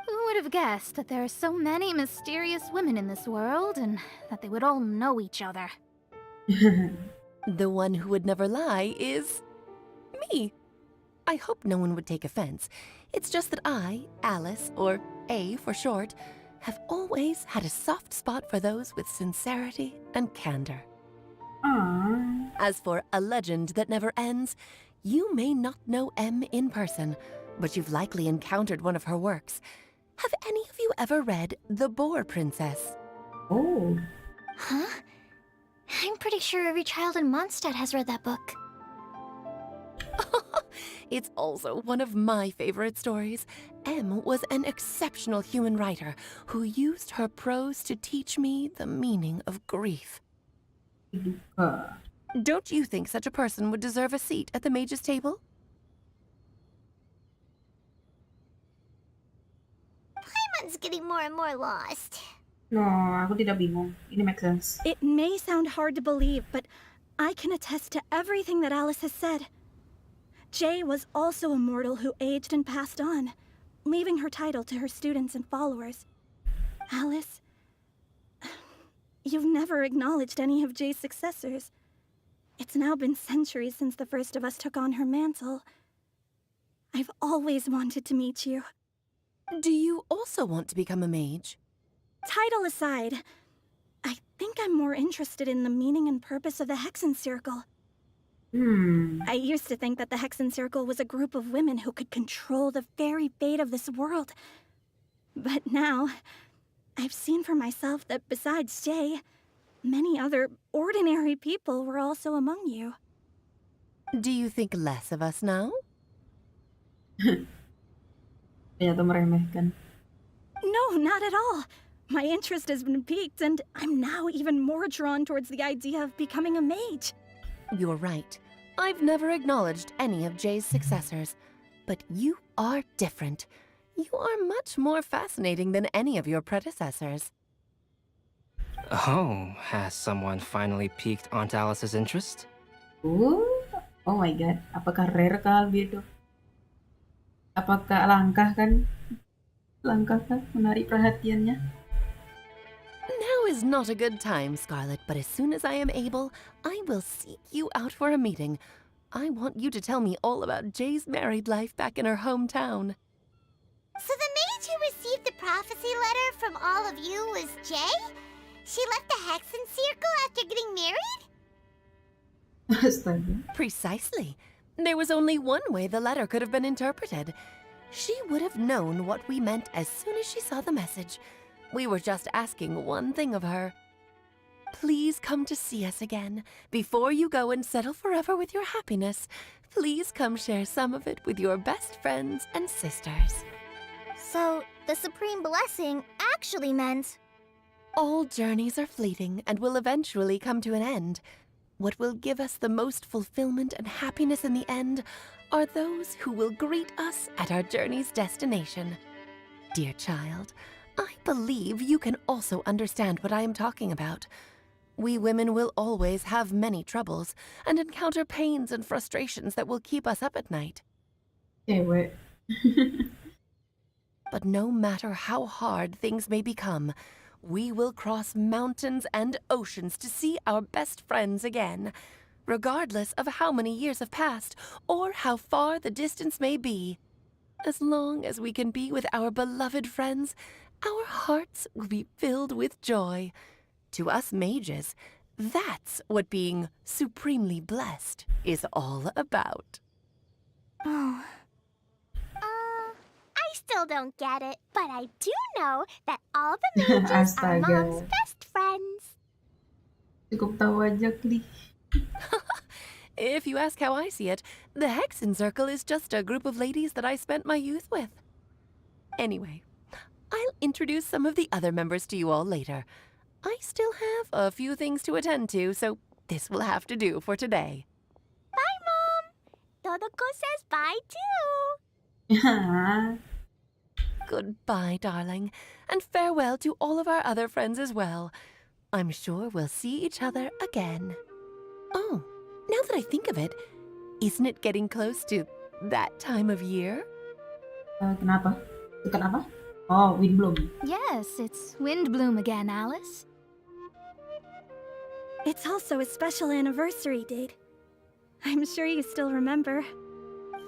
Who would have guessed that there are so many mysterious women in this world and that they would all know each other? The one who would never lie is me. I hope no one would take offense. It's just that I, Alice, or A for short, have always had a soft spot for those with sincerity and candor. As for a legend that never ends, you may not know M in person, but you've likely encountered one of her works. Have any of you ever read The Boar Princess? Oh. Huh? I'm pretty sure every child in Mondstadt has read that book. It's also one of my favorite stories. M was an exceptional human writer who used her prose to teach me the meaning of grief. Don't you think such a person would deserve a seat at the mage's table? Paimon's getting more and more lost. No, aku tidak bingung. Ini make sense. It may sound hard to believe, but I can attest to everything that Alice has said. Jay was also a mortal who aged and passed on, leaving her title to her students and followers. Alice, you've never acknowledged any of Jay's successors. It's now been centuries since the first of us took on her mantle. I've always wanted to meet you. Do you also want to become a mage? Title aside, I think I'm more interested in the meaning and purpose of the Hexen Circle. I used to think that the Hexen Circle was a group of women who could control the very fate of this world. But now, I've seen for myself that besides Jay, many other ordinary people were also among you. Do you think less of us now? Ternyata meremehkan. No, not at all. My interest has been piqued, and I'm now even more drawn towards the idea of becoming a mage. You're right. I've never acknowledged any of Jay's successors. But you are different. You are much more fascinating than any of your predecessors. Oh, has someone finally piqued Aunt Alice's interest? Oh my god, apakah rare kah itu? Apakah langkah kan? Langkah kan menarik perhatiannya? Now is not a good time, Scarlet, but as soon as I am able, I will seek you out for a meeting. I want you to tell me all about Jay's married life back in her hometown. So the maid who received the prophecy letter from all of you was Jay? She left the Hexen Circle after getting married? Astaga. Precisely. There was only one way the letter could have been interpreted. She would have known what we meant as soon as she saw the message. We were just asking one thing of her. Please come to see us again. Before you go and settle forever with your happiness, please come share some of it with your best friends and sisters. So, the Supreme Blessing actually meant... All journeys are fleeting and will eventually come to an end. What will give us the most fulfillment and happiness in the end are those who will greet us at our journey's destination. Dear child, I believe you can also understand what I am talking about. We women will always have many troubles and encounter pains and frustrations that will keep us up at night. Cewek. But no matter how hard things may become, we will cross mountains and oceans to see our best friends again, regardless of how many years have passed or how far the distance may be. As long as we can be with our beloved friends, our hearts will be filled with joy. To us mages, that's what being supremely blessed is all about. Oh. I still don't get it, but I do know that all the mages are Mom's best friends. Cukup tahu aja, Kli. If you ask how I see it, the Hexen Circle is just a group of ladies that I spent my youth with. Anyway, I'll introduce some of the other members to you all later. I still have a few things to attend to, so this will have to do for today. Bye, Mom! Todoko says bye, too! Goodbye, darling, and farewell to all of our other friends as well. I'm sure we'll see each other again. Oh, now that I think of it, isn't it getting close to that time of year? Kenapa? Dekat apa? Oh, Windblume. Yes, it's Windblume again, Alice. It's also a special anniversary date. I'm sure you still remember.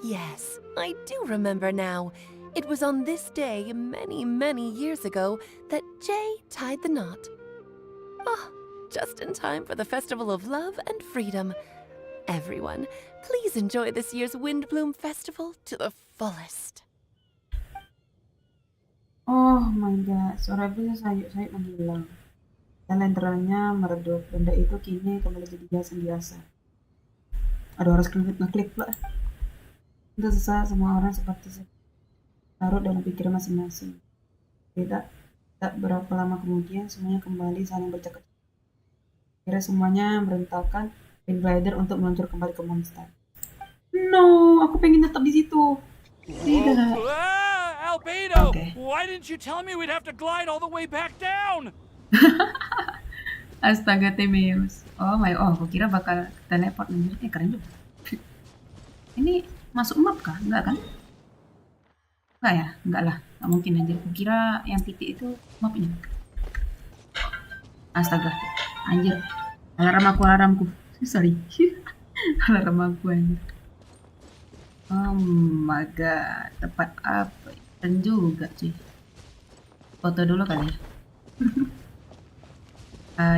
Yes, I do remember now. It was on this day many, many years ago that Jay tied the knot. Ah, just in time for the Festival of Love and Freedom. Everyone, please enjoy this year's Windblume Festival to the fullest. Oh my god, suara ibunya sayup-sayup menghilang. Dan lenderanya meredup. Benda itu kini kembali jadi biasa. Aduh, harus ngeklik pula. Itu sesaat semua orang seperti larut dalam pikiran masing-masing. Tak berapa lama kemudian, semuanya kembali saling bercakap. Akhirnya semuanya merentangkan pin glider untuk meluncur kembali ke monster. No, aku pengen tetap di situ. Tidak. Albedo! Okay. Why didn't you tell me we'd have to glide all the way back down? Astaga, Temeus. Aku kira bakal teleport nih. Keren juga. Ini masuk map kah? Enggak kan? Enggak ya? Enggak lah. Enggak mungkin aja. Aku kira yang titik itu map ini. Astaga. Anjir. Alarmku. Sorry. Alarmku anjir. Oh my god. Tempat apa? Keren juga cuy. Foto dulu kali ya.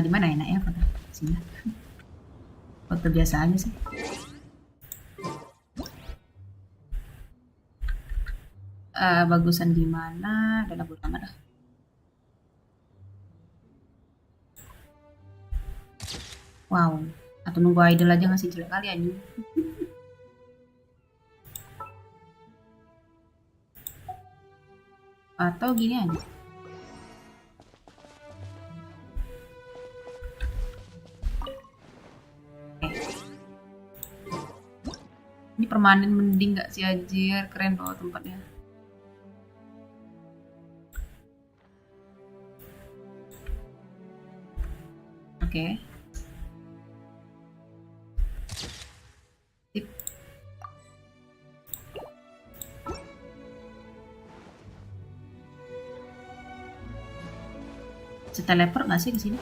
Di mana enaknya foto? Sini. Foto biasa aja sih. Bagusan di mana? Dalam utama dah. Wow. Atau nunggu idol aja ngasih jelek kali anjing. Atau gini aja. Ini permanen mending gak sih anjir? Keren loh tempatnya. Oke. Sip. Bisa teleport nggak sih ke sini?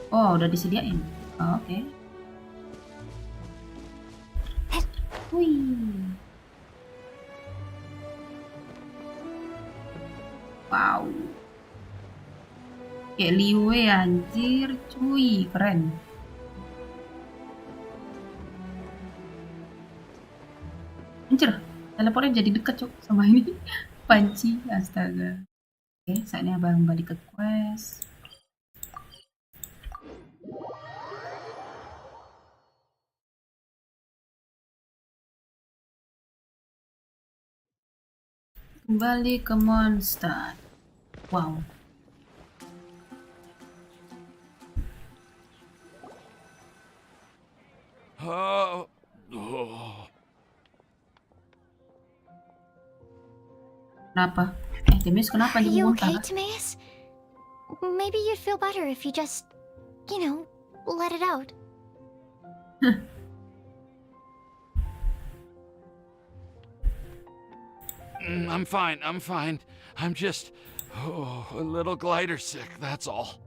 Oh, udah disediain. Oh, oke. Wih. Wow. Kayak ueueue anjir, cuy, keren. Anjir, teleportnya jadi deket cuk sama ini. Panci, astaga. Oke, saatnya abang balik ke quest. Kembali ke monster. Wow. Oh. Kenapa? Timaeus kenapa Are jadi you muntah? okay, Timaeus? Maybe you'd feel better if you just, you know, let it out. I'm fine. I'm just a little glider sick, that's all.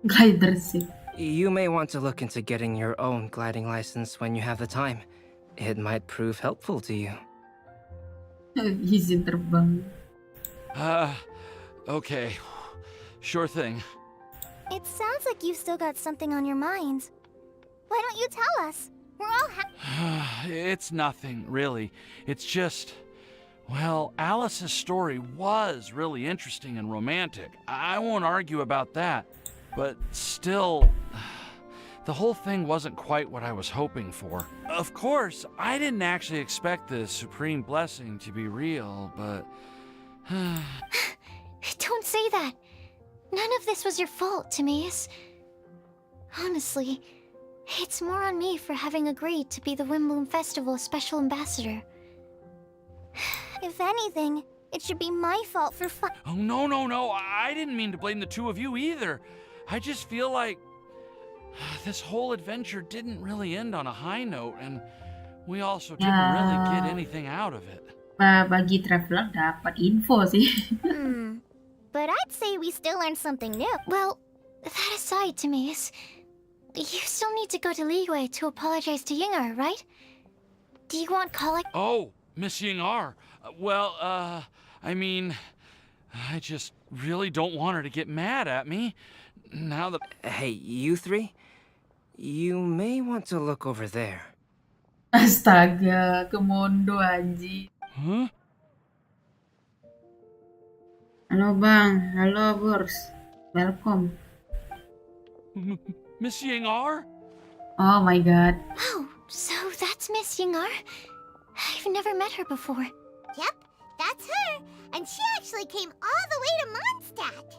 Glider sick. You may want to look into getting your own gliding license when you have the time. It might prove helpful to you. Izin terbang. Okay. Sure thing. It sounds like you've still got something on your mind. Why don't you tell us? We're all It's nothing, really. It's just... Well, Alice's story was really interesting and romantic. I won't argue about that. But still... The whole thing wasn't quite what I was hoping for. Of course, I didn't actually expect the supreme blessing to be real, but... Don't say that. None of this was your fault, Timaeus. Honestly, it's more on me for having agreed to be the Windblume Festival special ambassador. If anything, it should be my fault for Oh, no. I didn't mean to blame the two of you either. I just feel like... This whole adventure didn't really end on a high note, and we also didn't really get anything out of it. Bagi traveler dapat info sih. But I'd say we still learned something new. Well, that aside, Timaeus, you still need to go to Liyue to apologize to Ying'er, right? Do you want Colic? Oh, Miss Ying'er. I mean... I just really don't want her to get mad at me. Now that... Hey, you three? You may want to look over there. Astaga, kemondo anjing. Huh? Halo Bang, halo Burs. Welcome. Miss Ying'er? Oh my god. Oh, so that's Miss Ying'er? I've never met her before. Yep, that's her. And she actually came all the way to Mondstadt.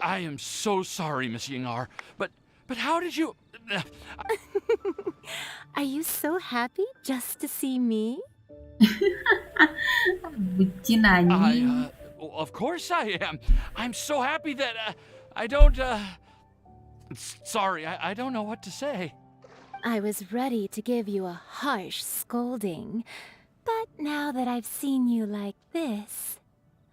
I am so sorry, Miss Ying'er, but how did you... Are you so happy just to see me? Bucin anjing. Of course I am. I'm so happy that I don't... Sorry, I don't know what to say. I was ready to give you a harsh scolding, but now that I've seen you like this,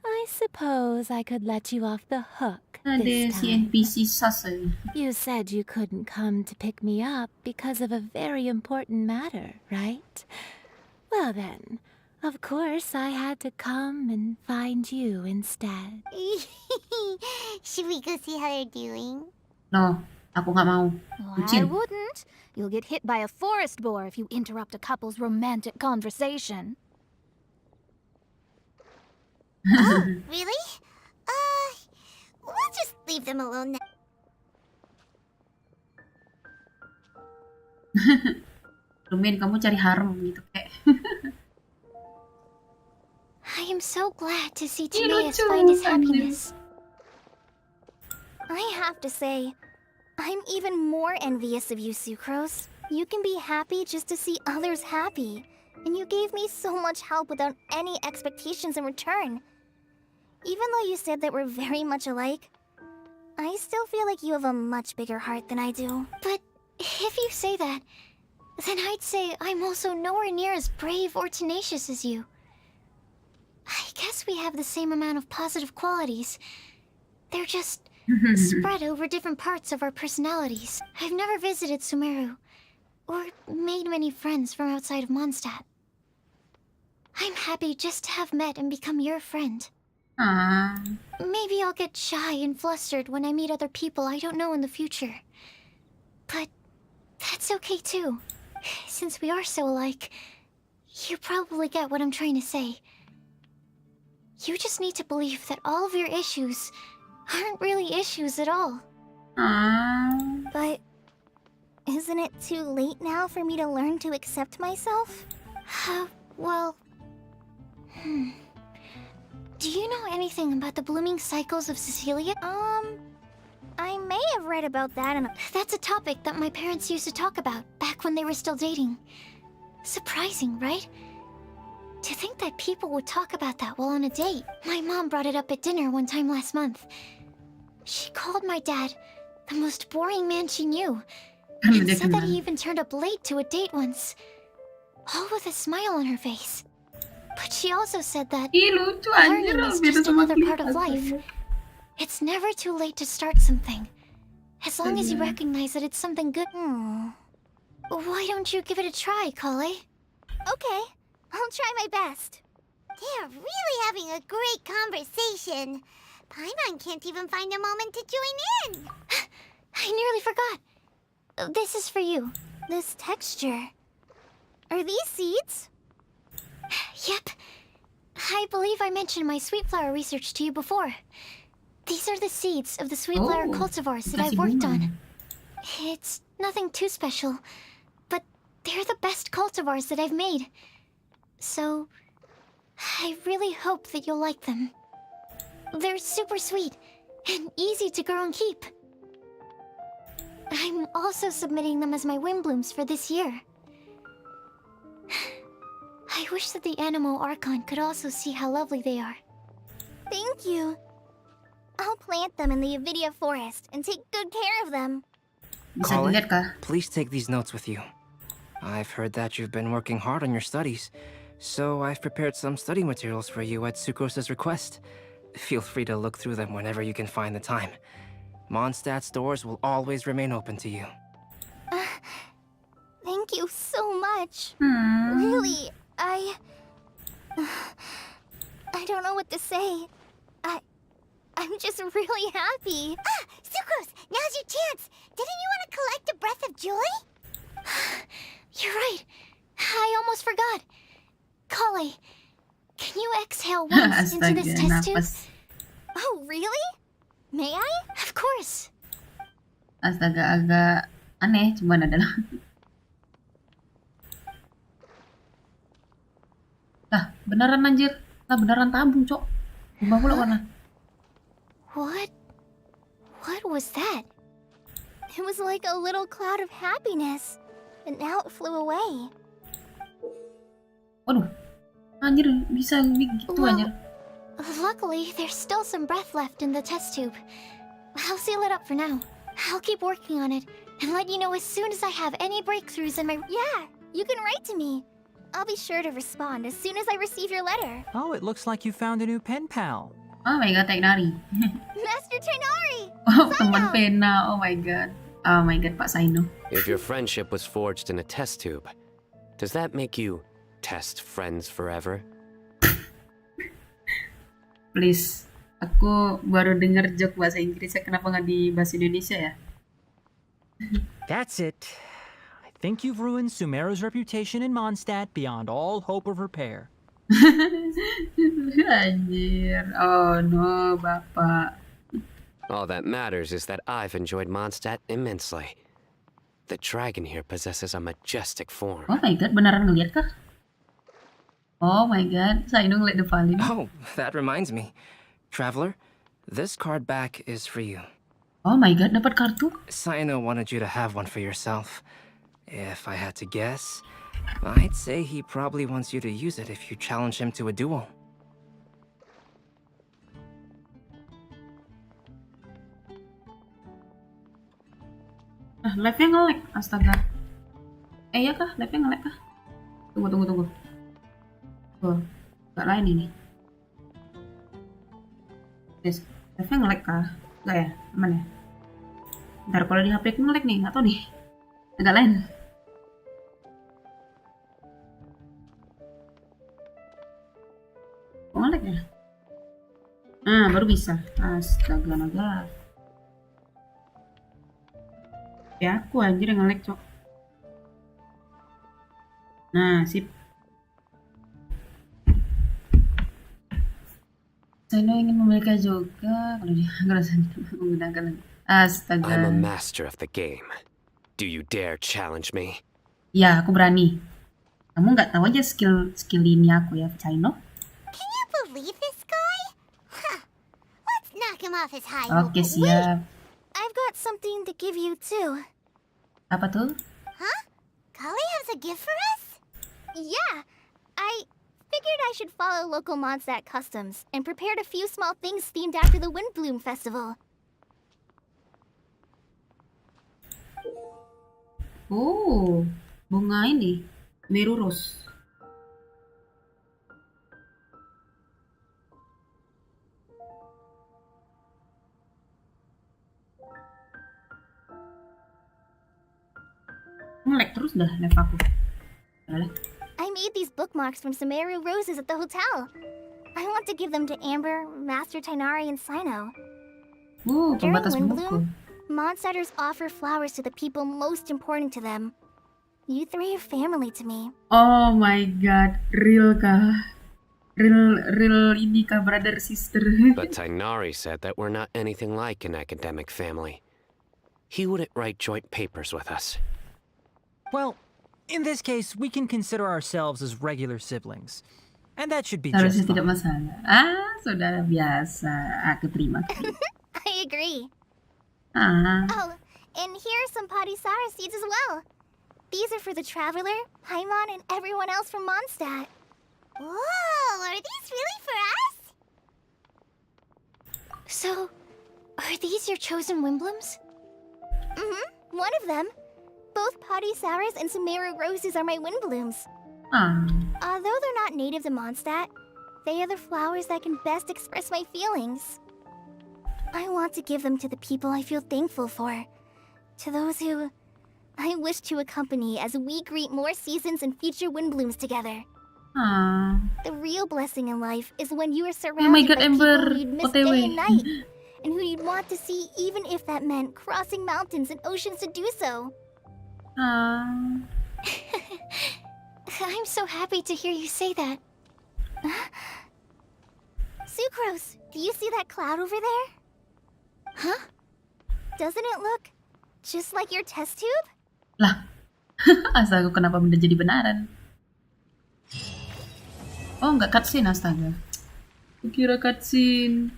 I suppose I could let you off the hook Ada this si time. NPC sus aja. You said you couldn't come to pick me up because of a very important matter, right? Well then, of course I had to come and find you instead. Should we go see how they're doing? No, aku nggak mau. I Bucin. wouldn't. You'll get hit by a forest boar if you interrupt a couple's romantic conversation. Oh, really? We'll just leave them alone now. Lumayan kamu cari harem gitu kayak. I am so glad to see Iya, Timaeus lucu, find his anjir. happiness. I have to say, I'm even more envious of you, Sucrose. You can be happy just to see others happy. And you gave me so much help without any expectations in return. Even though you said that we're very much alike, I still feel like you have a much bigger heart than I do. But if you say that, then I'd say I'm also nowhere near as brave or tenacious as you. I guess we have the same amount of positive qualities. They're just spread over different parts of our personalities. I've never visited Sumeru, or made many friends from outside of Mondstadt. I'm happy just to have met and become your friend. Maybe I'll get shy and flustered when I meet other people I don't know in the future. But that's okay too. Since we are so alike, you probably get what I'm trying to say. You just need to believe that all of your issues aren't really issues at all. But isn't it too late now for me to learn to accept myself? Well... Do you know anything about the blooming cycles of Cecilia? I may have read about that in a... That's a topic that my parents used to talk about back when they were still dating. Surprising, right? To think that people would talk about that while on a date. My mom brought it up at dinner one time last month. She called my dad the most boring man she knew. And said that he even turned up late to a date once. All with a smile on her face. But she also said that learning is just another part of life. It's never too late to start something. As long as you recognize that it's something good. Why don't you give it a try, Kale? Okay, I'll try my best. They're really having a great conversation. Paimon can't even find a moment to join in. I nearly forgot. This is for you. This texture. Are these seeds? Yep. I believe I mentioned my sweet flower research to you before. These are the seeds of the sweet flower cultivars that I've worked on. It's nothing too special, but they're the best cultivars that I've made. So, I really hope that you'll like them. They're super sweet and easy to grow and keep. I'm also submitting them as my Windblooms for this year. I wish that the Animo Archon could also see how lovely they are. Thank you. I'll plant them in the Avidya forest and take good care of them. Colin, please take these notes with you. I've heard that you've been working hard on your studies, so I've prepared some study materials for you at Sucrose's request. Feel free to look through them whenever you can find the time. Mondstadt's doors will always remain open to you. Thank you so much. Really, I don't know what to say. I'm just really happy. Sucrose, now's your chance. Didn't you want to collect a breath of joy? You're right. I almost forgot. Kale, can you exhale once into this test tube? Oh, really? May I? Of course. Astaga, agak aneh, cuman adalah. Lah, beneran anjir. Lah, beneran tabung, cok. Berubah pula warna. What was that? It was like a little cloud of happiness, but now it flew away. Waduh, anjir bisa begitu anjir. Luckily, there's still some breath left in the test tube. I'll seal it up for now. I'll keep working on it and let you know as soon as I have any breakthroughs in my... Yeah, you can write to me. I'll be sure to respond as soon as I receive your letter. Oh, it looks like you found a new pen pal. Oh my god, Tainari. Master Tainari! Oh, teman pena. Oh my god. Oh my god, Pak Saino. If your friendship was forged in a test tube, does that make you test friends forever? Please, aku baru dengar joke bahasa Inggrisnya, kenapa nggak di bahasa Indonesia ya? That's it. I think you've ruined Sumeru's reputation in Mondstadt beyond all hope of repair. Anjir, oh no, Bapak. All that matters is that I've enjoyed Mondstadt immensely. The dragon here possesses a majestic form. Oh my god, beneran ngeliat kah? Oh my god, Saino ngeliat depan. Oh, that reminds me. Traveler, this card back is for you. Oh my god, dapat kartu? Saino wanted you to have one for yourself. If I had to guess, I'd say he probably wants you to use it if you challenge him to a duel. Live-nya nge-lag, astaga. Iya kah? Live-nya nge-lag kah? Tunggu. Tuh, gak lain ini. Yes, live-nya nge-lag kah? Enggak ya? Aman ya? Ntar kalau di HP aku nge-lag nih, nggak tahu nih. Agak lain. Kok nge-lag ya? Nah, baru bisa. Astaga naga. Ya aku anjir yang nge-lag, cok. Nah, sip. Saya ingin memiliki juga kalau dia ngerasa menggunakan. Astaga. I'm a master of the game. Do you dare challenge me? Ya, aku berani. Kamu nggak tahu aja skill ini aku ya, Chino. Can you believe this guy? Huh. Let's knock him off his high. Oke, siap. I've got something to give you too. Apa tuh? Huh? Kali has a gift for us? Yeah, I figured I should follow local Mondstadt customs and prepared a few small things themed after the Windblume festival. Oh, bunga ini, Meru Rose. Nge-lag terus dah live aku. I made these bookmarks from Sumeru roses at the hotel. I want to give them to Amber, Master Tainari, and Sino. During Pembatas buku. Windblume, Mondstadters offer flowers to the people most important to them. You three are family to me. Oh my god, real kah? Real ini kah, brother sister? But Tainari said that we're not anything like an academic family. He wouldn't write joint papers with us. Well, in this case, we can consider ourselves as regular siblings. And that should be Harusnya just tidak fine. masalah. Saudara biasa. Aku terima. I agree. Ah. Oh, and here are some Padisara seeds as well. These are for the Traveler, Paimon, and everyone else from Mondstadt. Whoa, are these really for us? So, are these your chosen Windblooms? Mm-hmm, one of them. Both Padisaras and Sumeru roses are my Windblooms. Although they're not native to Mondstadt, they are the flowers that can best express my feelings. I want to give them to the people I feel thankful for. To those who I wish to accompany as we greet more seasons and future Windblooms together. The real blessing in life is when you are surrounded by people who you'd miss day and night, and who you'd want to see even if that meant crossing mountains and oceans to do so. I'm so happy to hear you say that. Sucrose, do you see that cloud over there? Huh? Doesn't it look just like your test tube? Lah, astaga, kenapa benda jadi benaran? Oh, nggak cutscene, astaga. Kukira cutscene.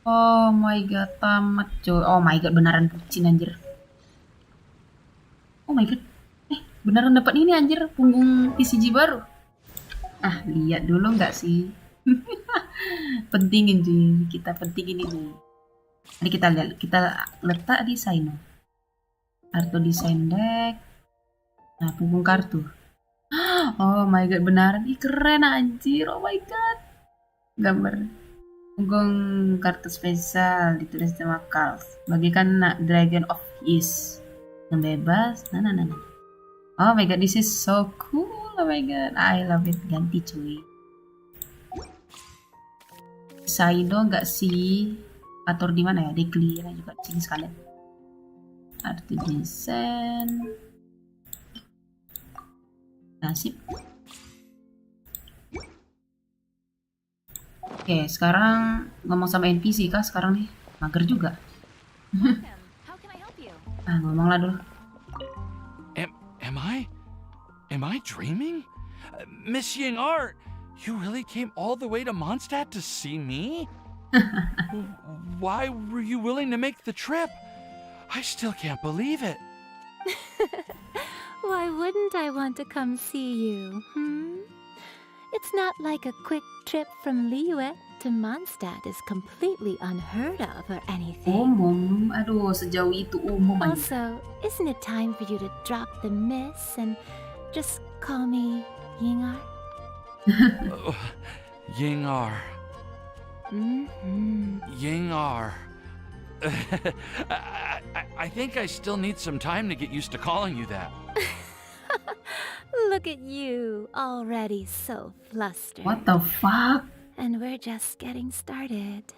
Oh my god, tamat coy. Oh my god, beneran bucin anjir. Oh my god. Beneran dapat ini anjir, punggung TCG baru. Lihat dulu nggak sih? Pentingin cuy, kita pentingin ini. Ini kita lihat, kita letak di Sino. Kartu desain deck. Nah, punggung kartu. Oh my god, beneran. Ih, keren anjir. Oh my god. Gambar. Punggung kartu spesial ditulis nama Carl. Bagikan Dragon of East. Yang bebas. Nah. Oh my god, this is so cool. Oh my god, I love it. Ganti cuy. Saido nggak sih? Atur di mana ya? Di clear juga sini sekalian. Arti desain. Nasib. Oke, sekarang ngomong sama NPC kah sekarang nih? Mager juga. Ngomonglah dulu. Am I dreaming? Miss Ying Art, you really came all the way to Mondstadt to see me? Why were you willing to make the trip? I still can't believe it. Why wouldn't I want to come see you, It's not like a quick trip from Liyue to Mondstadt is completely unheard of or anything. Umum, aduh sejauh itu umum aja. Also, isn't it time for you to drop the miss and just call me Yingar? Yingar. Yingar. I think I still need some time to get used to calling you that. Look at you, already so flustered. What the fuck? And we're just getting started.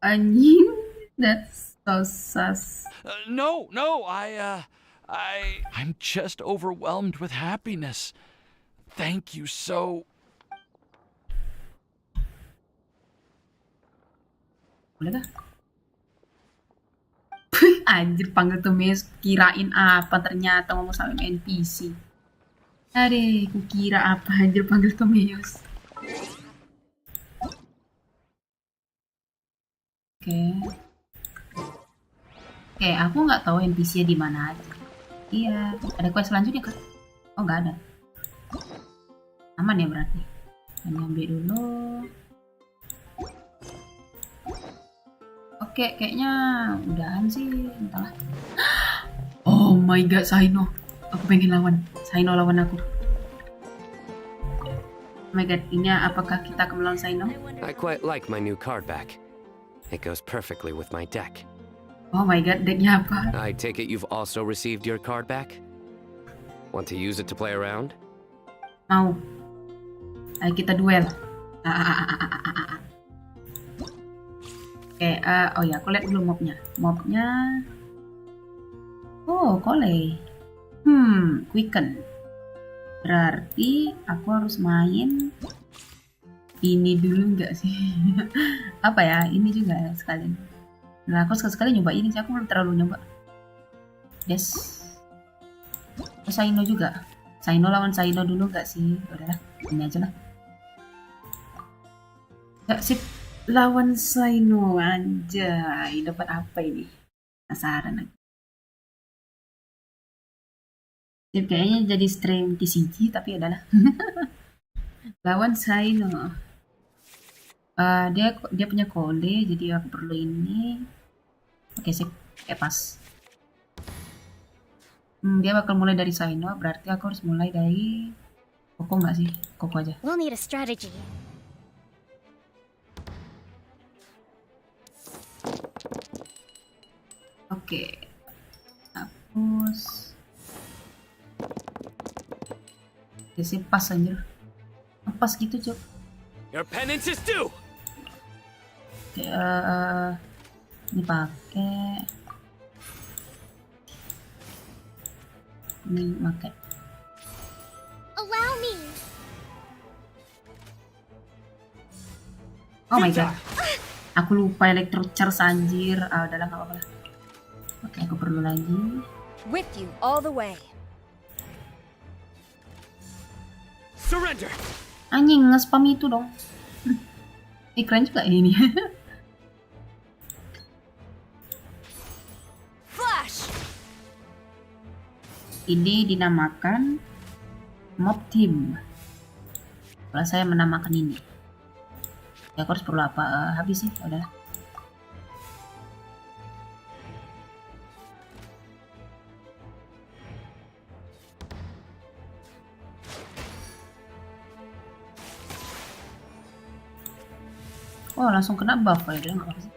Anjing, that's so sus. No, I'm just overwhelmed with happiness. Thank you so... Boleh gak? Anjir, panggil Tumeus, kirain apa ternyata ngomong sama NPC. Aduh, ku kira apa anjir panggil Tumeus. Oke, aku nggak tahu NPC-nya di mana aja. Iya, ada quest selanjutnya kan? Oh, nggak ada. Aman ya berarti. Ini ambil dulu. Oke, kayaknya udahan sih, entahlah. Oh my god, Saino. Aku pengen lawan. Saino lawan aku. Oh my god, ini apakah kita akan melawan Saino? I quite like my new card back. It goes perfectly with my deck. Oh my god, decknya apa? I take it you've also received your card back? Want to use it to play around? Mau. Ayo kita duel. Oke, oh ya, aku lihat dulu mobnya. Oh, Kole. Quicken. Berarti aku harus main ini dulu nggak sih? Apa ya? Ini juga ya, sekalian. Nah, aku sekali nyoba ini sih. Aku belum terlalu nyoba. Yes. Oh, Saino juga. Saino lawan Saino dulu nggak sih? Udahlah, ini aja lah. Nggak sip. Lawan Saino, anjay. Dapat apa ini? Penasaran lagi. Sip, kayaknya jadi stream TCG, tapi adalah. Lawan Saino. Dia punya Kole, jadi aku perlu ini. Oke, sip. Pas. Dia bakal mulai dari Saino, berarti aku harus mulai dari Koko nggak sih? Koko aja. We'll need a strategy. Oke. Hapus. Ya sih, pas anjir. Pas gitu, Cok. Your penance is due. Oke, ini pakai. Ini pakai. Allow me. Oh my god. Aku lupa electro charge anjir. Udahlah, nggak apa-apa lah. Oke, aku perlu lagi. With you all the way. Surrender. Anjing, nge-spam itu dong. Keren juga ini. Flash. Ini dinamakan mob team. Kalau saya menamakan ini. Ya, aku harus perlu apa? Habis sih, udahlah. Oh, langsung kena buff ya, dia nggak apa sih.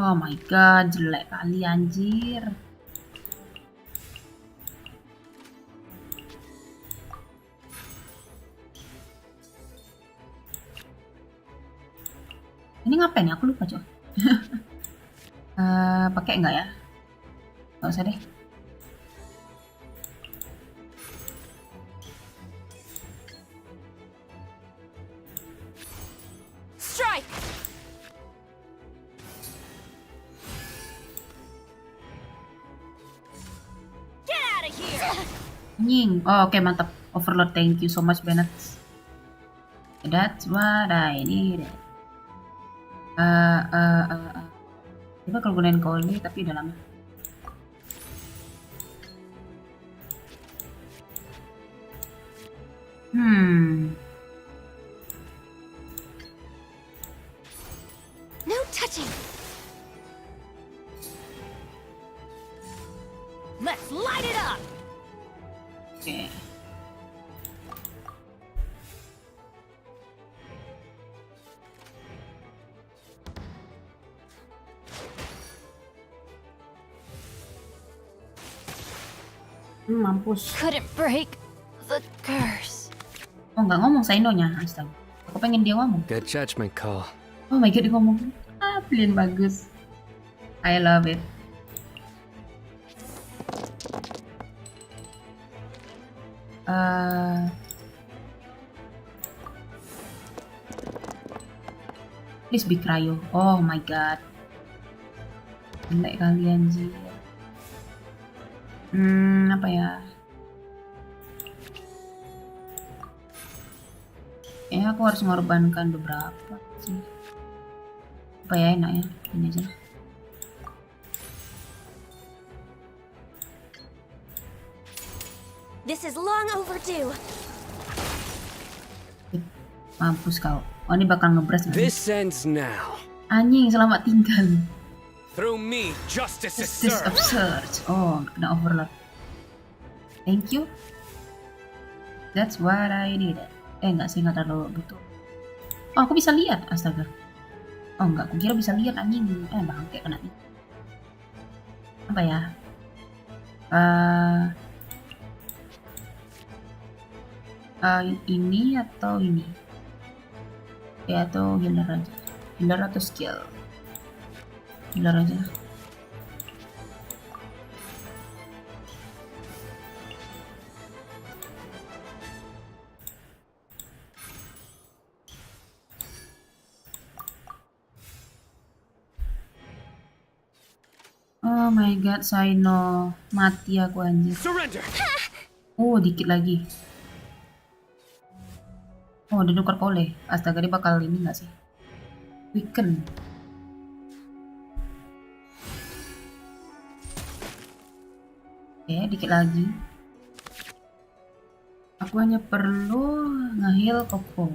Oh my god, jelek kali anjir. Ini ngapain ya? Aku lupa, Cok. Pakai enggak ya? Nggak usah deh. Strike. Nying. Oh, oke, mantap. Overlord, thank you so much, Bennett. That's what I need. Coba kalau gunain koli tapi udah lama. No touching. Let's light it up. Oke. Mampus. Couldn't break the curse. Oh, nggak ngomong Sainonya, astaga. Aku pengen dia ngomong. Good judgment call. Oh my god, dia ngomong. Pilihan bagus. I love it. Please be cryo. Oh my god. Jelek kalian sih. Apa ya? Ya aku harus mengorbankan beberapa sih. Apa ya enak ya? Ini aja lah. This is long overdue. Mampus kau. Oh ini bakal ngebras. This ends now. Anjing, selamat tinggal. Through me, justice is Justice served. absurd. Oh, kena overload. Thank you. That's what I needed. Enggak sih, nggak terlalu butuh. Oh, aku bisa lihat, astaga. Oh enggak, aku kira bisa lihat anjing. Bangke kena nih. Apa ya? Ini atau ini? Ya atau healer aja. Healer atau skill? Healer aja. Oh my god, Saino. Mati aku anjir. Surrender. Dikit lagi. Oh, udah nukar kole. Astaga, dia bakal ini gak sih? Weaken. Oke, dikit lagi. Aku hanya perlu nge-heal Koko.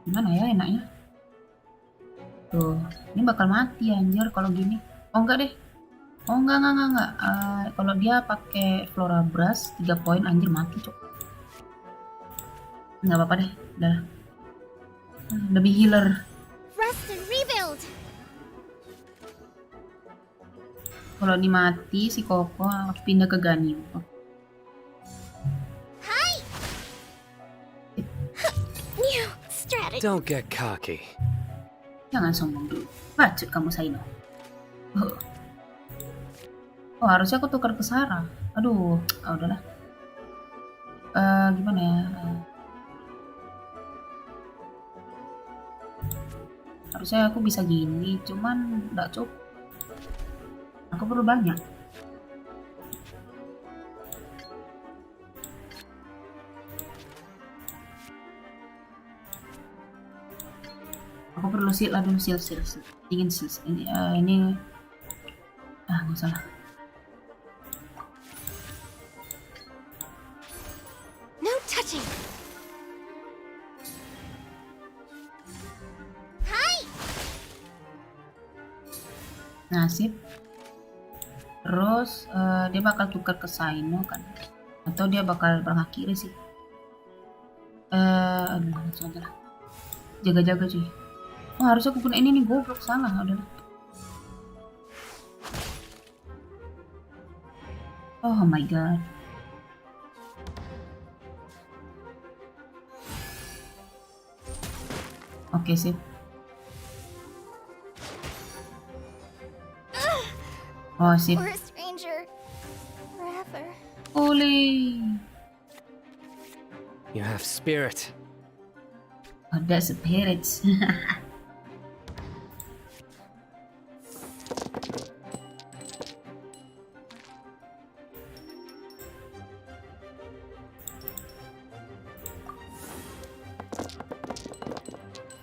Gimana ya enaknya? Tuh, ini bakal mati anjir kalau gini. Oh enggak deh. Oh enggak. Kalau dia pakai Flora Brush 3 poin anjir mati, cok. Enggak apa-apa deh, udah. Lebih healer. Rest and rebuild. Kalau ini mati si Koko pindah ke Ganyu. New strategy. Don't get cocky. Jangan sombong dulu. Bacot kamu, Saino. Oh, harusnya aku tukar ke Sarah. Aduh, udahlah. Gimana ya? Harusnya aku bisa gini, cuman nggak cukup. Aku perlu banyak. Aku perlu seal lah dulu, seal. Dingin seal. Ini nggak usah lah. No touching. Nasib. Terus dia bakal tukar ke Saino kan? Atau dia bakal mengakhiri sih? Aduh, langsung aja lah. Jaga-jaga cuy. Oh, harusnya aku punya ini nih, goblok, salah, udahlah. Oh my god. Oke, sip. Oh, sip. Or a stranger. Forever. You have spirit. Ada spirits.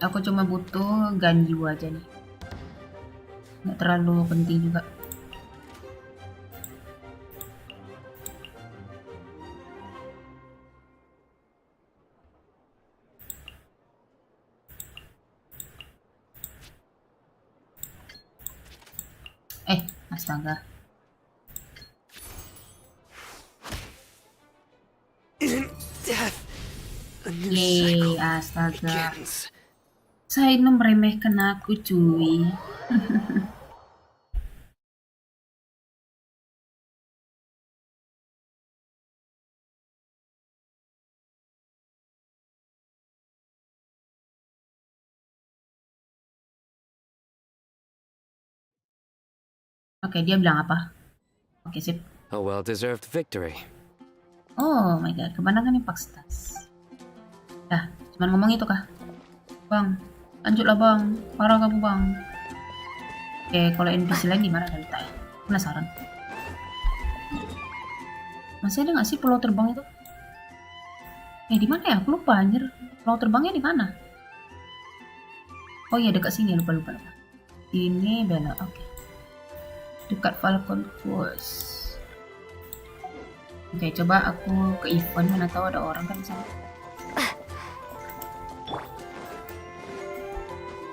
Aku cuma butuh ganju aja nih. Nggak terlalu penting juga. Astaga. Yeay, astaga. Saya meremehkan aku, cuy. Oke, dia bilang apa? Oke, sip. A well-deserved victory. Oh my god, kemenangan yang paksa. Dah, cuman ngomong itu kah? Bang, lanjutlah bang. Parah kamu bang. Oke, kalau NPC lain gimana dari tadi? Penasaran. Masih ada nggak sih pulau terbang itu? Di mana ya? Aku lupa anjir. Pulau terbangnya di mana? Oh iya, dekat sini. Lupa. Ini Bella. Oke. Dekat Falcon Course. Oke, coba aku ke event, mana tahu ada orang kan di sana.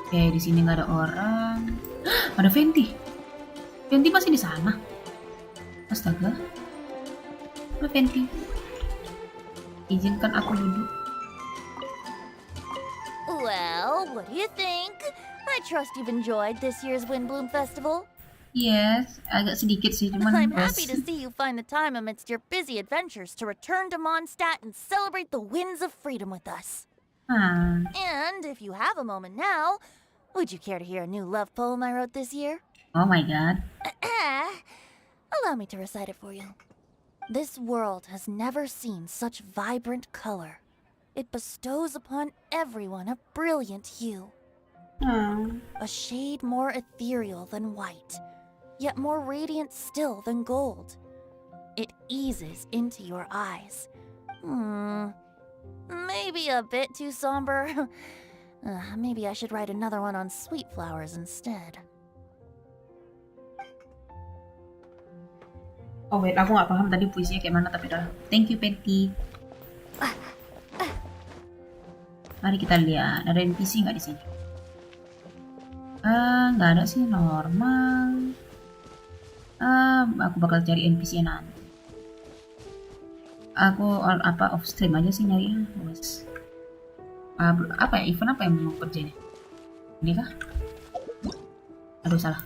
Oke, di sini nggak ada orang. Ada Venti. Venti masih di sana. Astaga. Ada Venti. Izinkan aku duduk. Well, what do you think? I trust you've enjoyed this year's Windblume Festival. Yes, agak sedikit sih, cuman I'm happy to see you find the time amidst your busy adventures to return to Mondstadt and celebrate the winds of freedom with us. And if you have a moment now, would you care to hear a new love poem I wrote this year? Oh my god. Allow me to recite it for you. This world has never seen such vibrant color. It bestows upon everyone a brilliant hue. A shade more ethereal than white, yet more radiant still than gold. It eases into your eyes. Maybe a bit too somber. Maybe I should write another one on sweet flowers instead. Oh wait, aku nggak paham tadi puisinya kayak mana, tapi udah. Thank you, Petty. Mari kita lihat, ada NPC nggak di sini? Nggak ada sih, normal. Aku bakal cari NPC nanti. Aku off stream aja sih nyarinya, guys. Apa ya, event apa yang mau kerjain? Ini kah? Aduh, salah.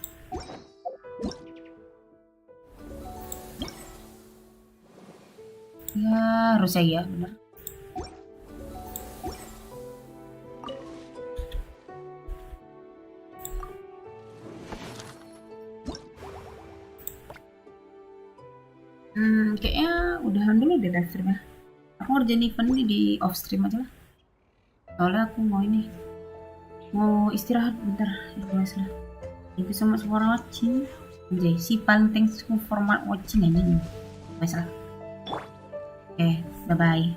Ya, harusnya ya, bener. Kayaknya udahan dulu deh live streamnya. Aku ngerjain event ini di off stream aja lah. Soalnya aku mau istirahat bentar. Ya guys lah. Thank you so much for watching. Anjay, si paling thanks for watching anjing. Guys lah. Oke, bye bye.